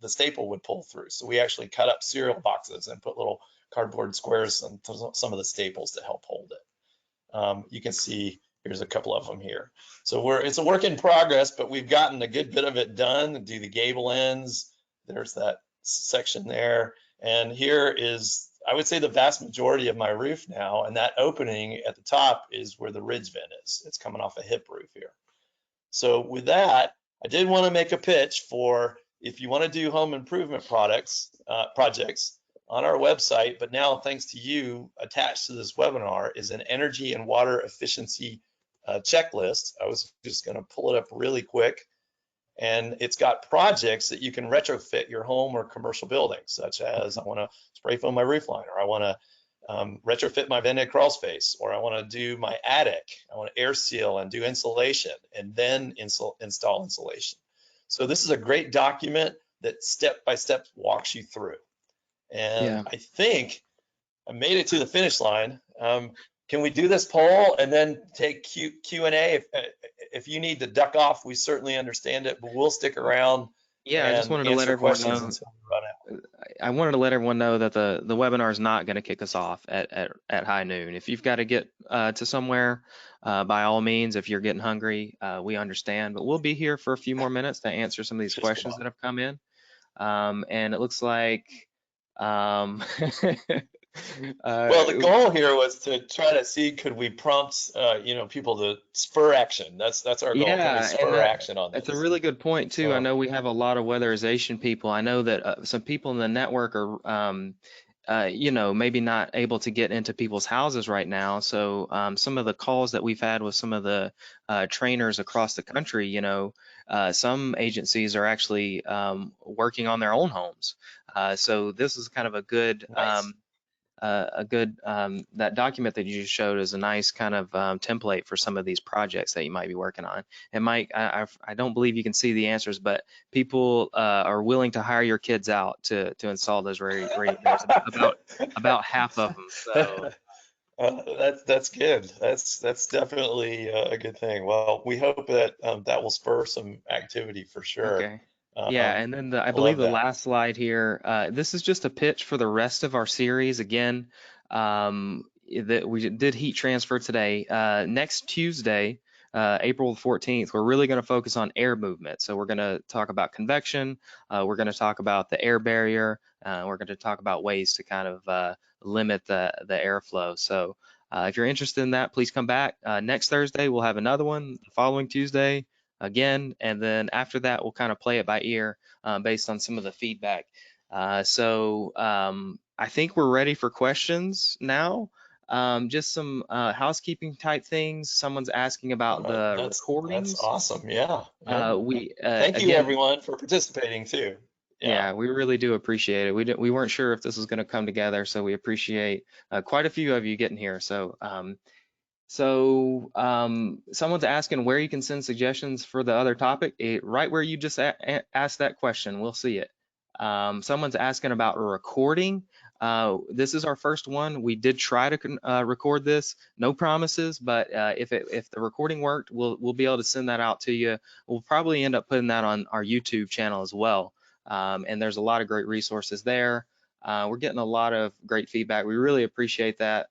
Speaker 2: staple would pull through. So we actually cut up cereal boxes and put little cardboard squares on some of the staples to help hold it. You can see here's a couple of them here. So it's a work in progress, but we've gotten a good bit of it done. Do the gable ends. There's that section there. And here is, I would say, the vast majority of my roof now. And that opening at the top is where the ridge vent is. It's coming off a hip roof here. So with that, I did want to make a pitch for, if you want to do home improvement projects on our website, but now thanks to you, attached to this webinar is an energy and water efficiency checklist. I was just going to pull it up really quick, and it's got projects that you can retrofit your home or commercial buildings, such as I want to spray foam my roof line, or I want to retrofit my vented crawl space, or I want to do my attic. I want to air seal and do insulation, and then install insulation. So this is a great document that step by step walks you through. And
Speaker 1: Yeah.
Speaker 2: I think I made it to the finish line. Can we do this poll and then take Q&A? If you need to duck off, we certainly understand it, but we'll stick around
Speaker 1: Yeah, I just
Speaker 2: and
Speaker 1: wanted to let
Speaker 2: answer
Speaker 1: everyone
Speaker 2: questions
Speaker 1: know.
Speaker 2: until we run out.
Speaker 1: I wanted to let everyone know that the webinar is not going to kick us off at high noon. If you've got to get to somewhere, by all means, if you're getting hungry, we understand. But we'll be here for a few more minutes to answer some of these
Speaker 2: Just
Speaker 1: questions
Speaker 2: about.
Speaker 1: that have come in. And it looks like, um,
Speaker 2: Well, the
Speaker 1: uh,
Speaker 2: goal here was to try to see, could we prompt, people to spur action. That's our goal. Can we
Speaker 1: yeah, and
Speaker 2: spur action on
Speaker 1: that's a
Speaker 2: this?
Speaker 1: really good point too. I
Speaker 2: So,
Speaker 1: know we have a lot of weatherization people. I know that some people in the network are, maybe not able to get into people's houses right now. So some of the calls that we've had with some of the trainers across the country, some agencies are actually working on their own homes. So this is kind of
Speaker 2: nice.
Speaker 1: a good that document that you just showed is a nice kind of template for some of these projects that you might be working on. And Mike, I don't believe you can see the answers, but people are willing to hire your kids out to install those radiant barriers. About half of them. So
Speaker 2: That's good. That's definitely a good thing. Well, we hope that that will spur some activity for sure.
Speaker 1: okay. Yeah,
Speaker 2: Um,
Speaker 1: and then I
Speaker 2: I
Speaker 1: believe
Speaker 2: love
Speaker 1: the
Speaker 2: that.
Speaker 1: last slide here, this is just a pitch for the rest of our series. Again, that we did heat transfer today. Next Tuesday, April 14th, we're really going to focus on air movement. So we're going to talk about convection. We're going to talk about the air barrier. We're going to talk about ways to kind of limit the airflow. So if you're interested in that, please come back. Next Thursday, we'll have another one. The following Tuesday, again, and then after that, we'll kind of play it by ear based on some of the feedback. I think we're ready for questions now. Just some housekeeping type things. Someone's asking
Speaker 2: All
Speaker 1: about
Speaker 2: right,
Speaker 1: the
Speaker 2: that's
Speaker 1: recordings.
Speaker 2: awesome. Yeah, yeah.
Speaker 1: We
Speaker 2: Thank you
Speaker 1: again,
Speaker 2: everyone for participating too. Yeah.
Speaker 1: yeah, we really do appreciate it. We weren't sure if this was going to come together, so we appreciate quite a few of you getting here. Someone's asking where you can send suggestions for the other topic. Right where you just asked that question, we'll see it. Someone's asking about a recording. This is our first one. We did try to record this. No promises, but if the recording worked, we'll be able to send that out to you. We'll probably end up putting that on our YouTube channel as well. And there's a lot of great resources there. We're getting a lot of great feedback. We really appreciate that.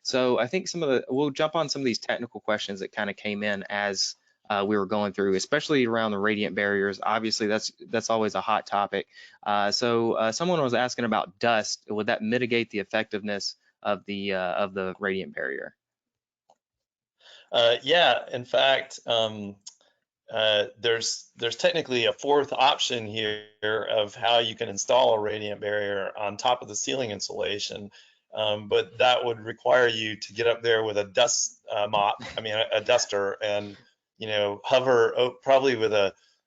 Speaker 1: So I think we'll jump on some of these technical questions that kind of came in as we were going through, especially around the radiant barriers. Obviously, that's always a hot topic. Someone was asking about dust. Would that mitigate the effectiveness of the radiant barrier?
Speaker 2: Yeah, in fact, there's technically a fourth option here of how you can install a radiant barrier on top of the ceiling insulation, but that would require you to get up there with a dust mop, I mean a duster, and hover probably with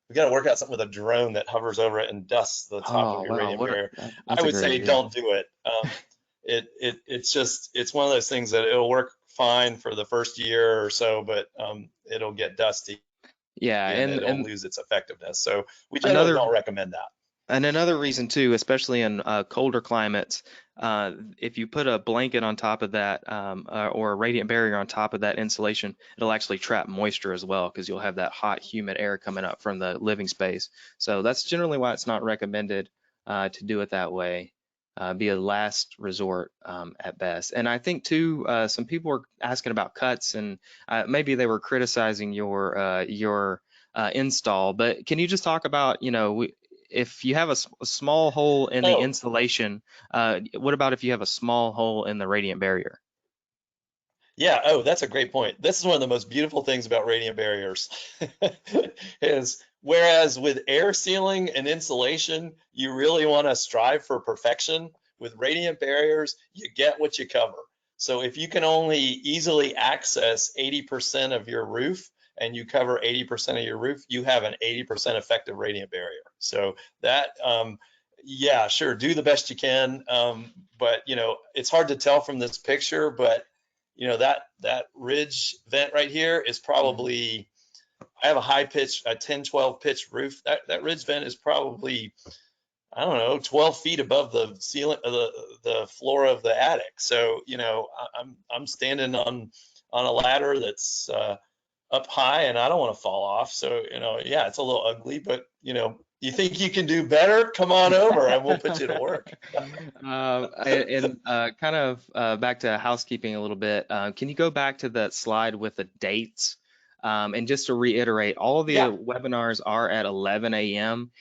Speaker 2: we got to work out something with a drone that hovers over it and dusts the top of
Speaker 1: Oh
Speaker 2: your
Speaker 1: wow,
Speaker 2: radiant barrier. I
Speaker 1: that's a
Speaker 2: would
Speaker 1: great
Speaker 2: say
Speaker 1: idea.
Speaker 2: don't do it. It's one of those things that it'll work fine for the first year or so, but it'll get dusty
Speaker 1: Yeah,
Speaker 2: and
Speaker 1: and
Speaker 2: it'll lose its effectiveness. So we generally
Speaker 1: another
Speaker 2: don't recommend that.
Speaker 1: And another reason too, especially in colder climates, if you put a blanket on top of that or a radiant barrier on top of that insulation, it'll actually trap moisture as well because you'll have that hot, humid air coming up from the living space. So that's generally why it's not recommended to do it that way. Be a last resort at best. And I think too, some people were asking about cuts and maybe they were criticizing your install. But can you just talk about, if you have a small hole in the
Speaker 2: Oh,
Speaker 1: insulation, what about if you have a small hole in the radiant barrier?
Speaker 2: yeah. Oh, that's a great point. This is one of the most beautiful things about radiant barriers is whereas with air sealing and insulation, you really want to strive for perfection. With radiant barriers, you get what you cover. So if you can only easily access 80% of your roof and you cover 80% of your roof, you have an 80% effective radiant barrier. So that, yeah, sure, do the best you can. But it's hard to tell from this picture, but that ridge vent right here is
Speaker 1: Mhm.
Speaker 2: probably, I have a high pitch, a 10, 12 pitch roof. That ridge vent is probably, I don't know, 12 feet above the ceiling, the floor of the attic. So, I'm standing on a ladder that's up high and I don't want to fall off. So, yeah, it's a little ugly, but you think you can do better? Come on over and we'll put you to work.
Speaker 1: Kind of back to housekeeping a little bit, can you go back to that slide with the dates? And just to reiterate, all of the
Speaker 2: Yeah.
Speaker 1: webinars are at 11 a.m.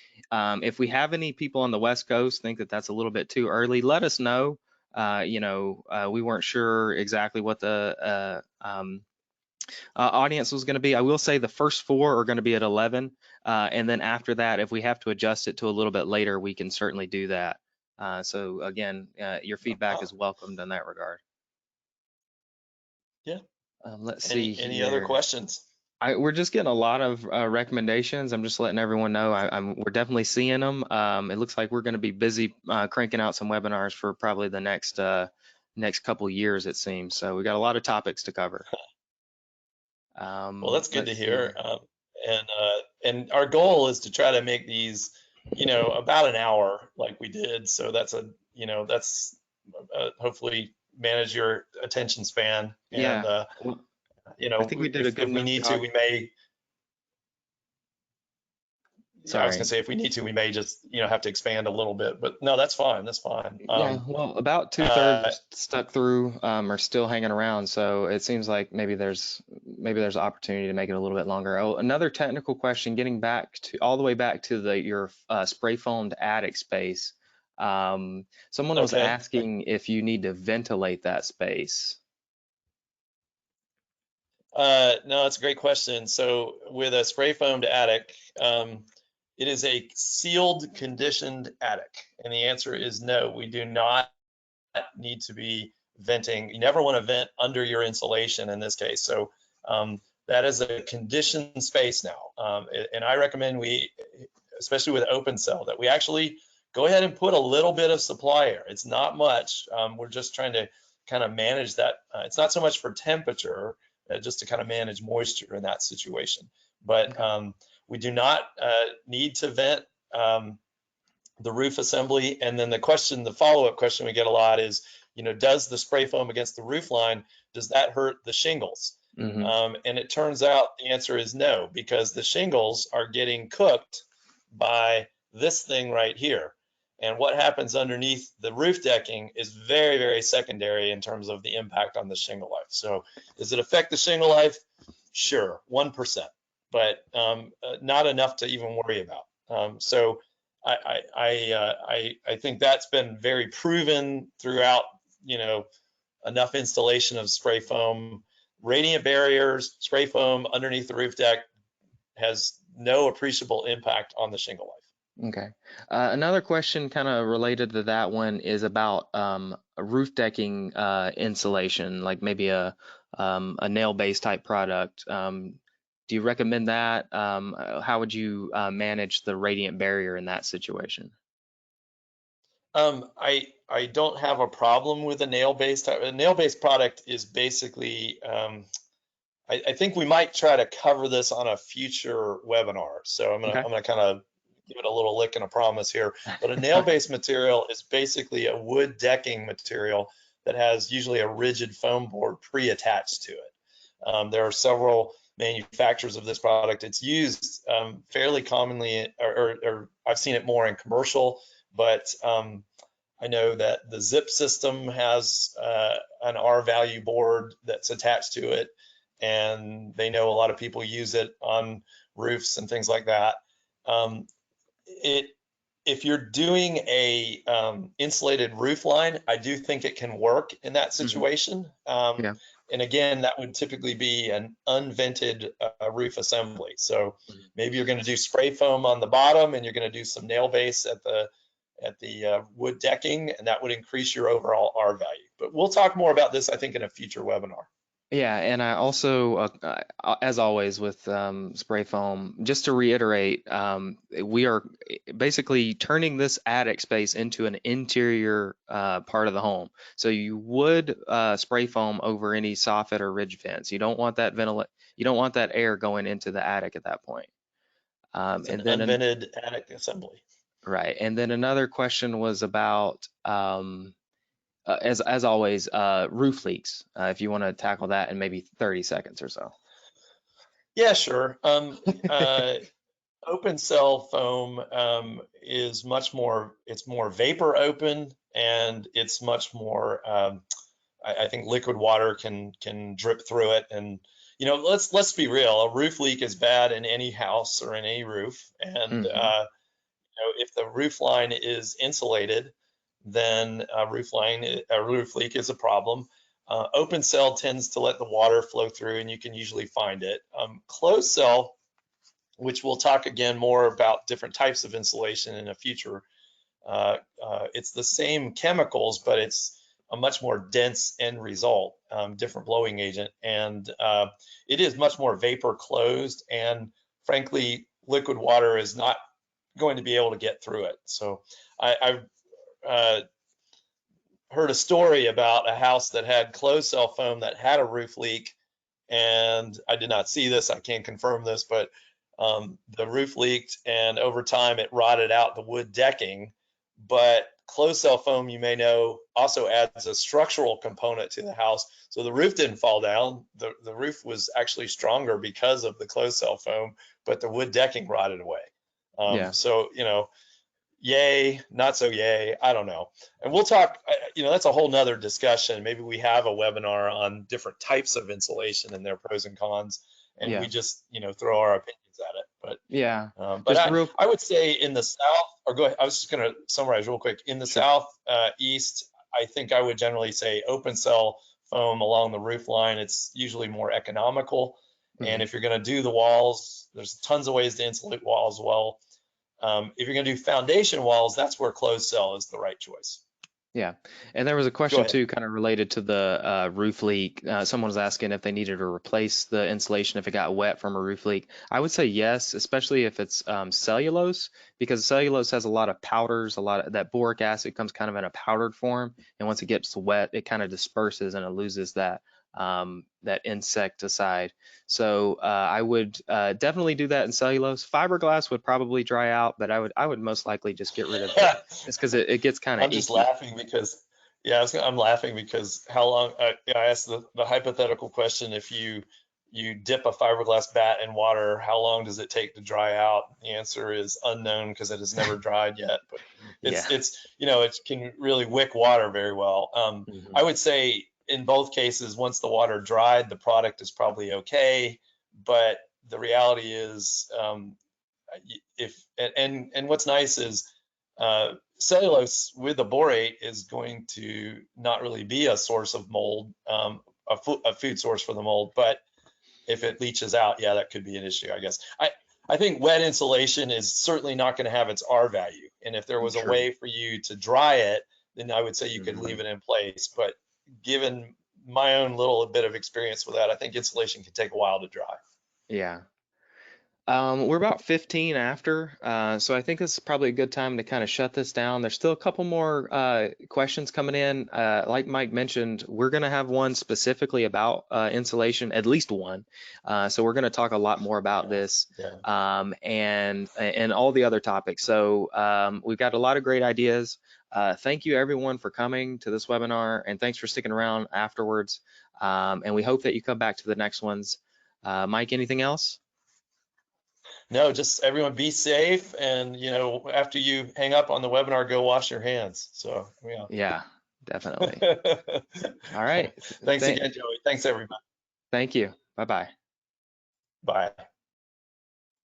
Speaker 1: If we have any people on the West Coast think that that's a little bit too early, let us know. We weren't sure exactly what the audience was going to be. I will say the first four are going to be at 11. And then after that, if we have to adjust it to a little bit later, we can certainly do that. So again, your feedback
Speaker 2: Uh-huh.
Speaker 1: is welcomed in that regard.
Speaker 2: Yeah.
Speaker 1: Let's see
Speaker 2: Any other
Speaker 1: here.
Speaker 2: questions?
Speaker 1: We're just getting a lot of recommendations. I'm just letting everyone know we're definitely seeing them. It looks like we're going to be busy cranking out some webinars for probably the next couple years, it seems. So we got a lot of topics to cover.
Speaker 2: Well, that's good to
Speaker 1: Let's see
Speaker 2: hear.
Speaker 1: here.
Speaker 2: And our goal is to try to make these, about an hour like we did. So that's hopefully manage your attention span. And
Speaker 1: Yeah. Well, I think we did a good
Speaker 2: if we
Speaker 1: enough
Speaker 2: need to,
Speaker 1: job.
Speaker 2: we may. Yeah, I was gonna
Speaker 1: Sorry.
Speaker 2: say if we need to, we may just have to expand a little bit. But no, that's fine. That's fine.
Speaker 1: Yeah, well, about two-thirds are
Speaker 2: Uh,
Speaker 1: stuck through, are still hanging around. So it seems like maybe there's opportunity to make it a little bit longer. Oh, another technical question, getting back to all the way back to your spray foamed attic space. Someone was
Speaker 2: okay.
Speaker 1: asking if you need to ventilate that space.
Speaker 2: No, it's a great question. So with a spray foamed attic, it is a sealed, conditioned attic. And the answer is no, we do not need to be venting. You never want to vent under your insulation in this case. So that is a conditioned space now. And I recommend we, especially with open cell, that we actually go ahead and put a little bit of supply air. It's not much. We're just trying to kind of manage that. It's not so much for temperature, just to kind of manage moisture in that situation. But we do not need to vent the roof assembly. And then the follow-up question we get a lot is, does the spray foam against the roof line, does that hurt the shingles?
Speaker 1: Mm-hmm.
Speaker 2: And it turns out the answer is no, because the shingles are getting cooked by this thing right here. And what happens underneath the roof decking is very, very secondary in terms of the impact on the shingle life. So does it affect the shingle life? Sure, 1%, but not enough to even worry about. So I think that's been very proven throughout, enough installation of spray foam. Radiant barriers, spray foam underneath the roof deck has no appreciable impact on the shingle life.
Speaker 1: Okay. Another question kind of related to that one is about a roof decking insulation, like maybe a nail-based type product. Do you recommend that? How would you manage the radiant barrier in that situation?
Speaker 2: I don't have a problem with a nail-based type. A nail-based product is basically, I think we might try to cover this on a future webinar. So I'm
Speaker 1: Okay.
Speaker 2: gonna kind of give it a little lick and a promise here. But a nail-based material is basically a wood decking material that has usually a rigid foam board pre-attached to it. There are several manufacturers of this product. It's used fairly commonly, or I've seen it more in commercial, but I know that the Zip system has an R value board that's attached to it, and they know a lot of people use it on roofs and things like that. If you're doing a insulated roof line, I do think it can work in that
Speaker 1: Hmm.
Speaker 2: situation.
Speaker 1: Yeah.
Speaker 2: And again, that would typically be an unvented roof assembly. So maybe you're going to do spray foam on the bottom, and you're going to do some nail base at the wood decking, and that would increase your overall R value. But we'll talk more about this, I think, in a future webinar.
Speaker 1: Yeah, and I also, as always with spray foam, just to reiterate, we are basically turning this attic space into an interior part of the home. So you would spray foam over any soffit or ridge vents. You don't want that you don't want that air going into the attic at that point.
Speaker 2: It's an
Speaker 1: And then,
Speaker 2: unvented attic assembly.
Speaker 1: right, and then another question was about as always, roof leaks. If you want to tackle that in maybe 30 seconds or so.
Speaker 2: Yeah, sure. Open cell foam is much more, it's more vapor open, and it's much more, I think liquid water can drip through it. And let's be real, a roof leak is bad in any house or in any roof. And
Speaker 1: Hmm.
Speaker 2: if the roof line is insulated, then a roof leak is a problem. Open cell tends to let the water flow through, and you can usually find it. Closed cell, which we'll talk again more about different types of insulation in a future. It's the same chemicals, but it's a much more dense end result, different blowing agent, and it is much more vapor closed, and frankly, liquid water is not going to be able to get through it. So I've heard a story about a house that had closed cell foam that had a roof leak, and I did not see this, I can't confirm this, but the roof leaked, and over time it rotted out the wood decking. But closed cell foam, you may know, also adds a structural component to the house. So the roof didn't fall down. The roof was actually stronger because of the closed cell foam, but the wood decking rotted away.
Speaker 1: Yeah.
Speaker 2: So, yay, not so yay, I don't know. And we'll talk, that's a whole nother discussion. Maybe we have a webinar on different types of insulation and their pros and cons, and we
Speaker 1: Yeah.
Speaker 2: just, throw our opinions at it.
Speaker 1: Yeah.
Speaker 2: But
Speaker 1: Just real.
Speaker 2: I would say in the South, or go ahead, I was just going to summarize real quick. In the
Speaker 1: Sure.
Speaker 2: South, East, I think I would generally say open cell foam along the roof line, it's usually more economical. And
Speaker 1: Mhm.
Speaker 2: if you're going to do the walls, there's tons of ways to insulate walls well. If you're going to do foundation walls, that's where closed cell is the right choice.
Speaker 1: Yeah. And there was a
Speaker 2: Go
Speaker 1: question
Speaker 2: ahead.
Speaker 1: too, kind of related to the roof leak. Someone was asking if they needed to replace the insulation if it got wet from a roof leak. I would say yes, especially if it's cellulose, because cellulose has a lot of powders, a lot of that boric acid comes kind of in a powdered form. And once it gets wet, it kind of disperses and it loses that insecticide. So I would definitely do that in cellulose. Fiberglass would probably dry out, but I would most likely just get rid of the, it's because it gets kind of
Speaker 2: I'm just
Speaker 1: icky.
Speaker 2: laughing because, yeah, I'm laughing because how long, I asked the hypothetical question, if you dip a fiberglass bat in water, how long does it take to dry out? The answer is unknown because it has never dried yet, but
Speaker 1: Yeah.
Speaker 2: it can really wick water very well.
Speaker 1: Hmm.
Speaker 2: I would say in both cases, once the water dried, the product is probably okay, but the reality is, if and what's nice is, cellulose with a borate is going to not really be a source of mold, a food source for the mold, but if it leaches out, yeah, that could be an issue, I guess. I think wet insulation is certainly not going to have its R value, and if there was a
Speaker 1: True.
Speaker 2: way for you to dry it, then I would say you could
Speaker 1: Hmm.
Speaker 2: leave it in place. But given my own little bit of experience with that, I think insulation can take a while to dry.
Speaker 1: Yeah. We're about 15 after, so I think this is probably a good time to kind of shut this down. There's still a couple more questions coming in. Like Mike mentioned, we're going to have one specifically about insulation, at least one. So we're going to talk a lot more about
Speaker 2: Yeah,
Speaker 1: this
Speaker 2: yeah.
Speaker 1: and all the other topics. So we've got a lot of great ideas. Thank you everyone for coming to this webinar, and thanks for sticking around afterwards. And we hope that you come back to the next ones. Mike, anything else?
Speaker 2: No, just everyone be safe, and after you hang up on the webinar, go wash your hands. So, yeah.
Speaker 1: Yeah, definitely. All right.
Speaker 2: Thanks
Speaker 1: Th
Speaker 2: again, Joey. Thanks, everybody.
Speaker 1: Thank you. Bye bye.
Speaker 2: Bye.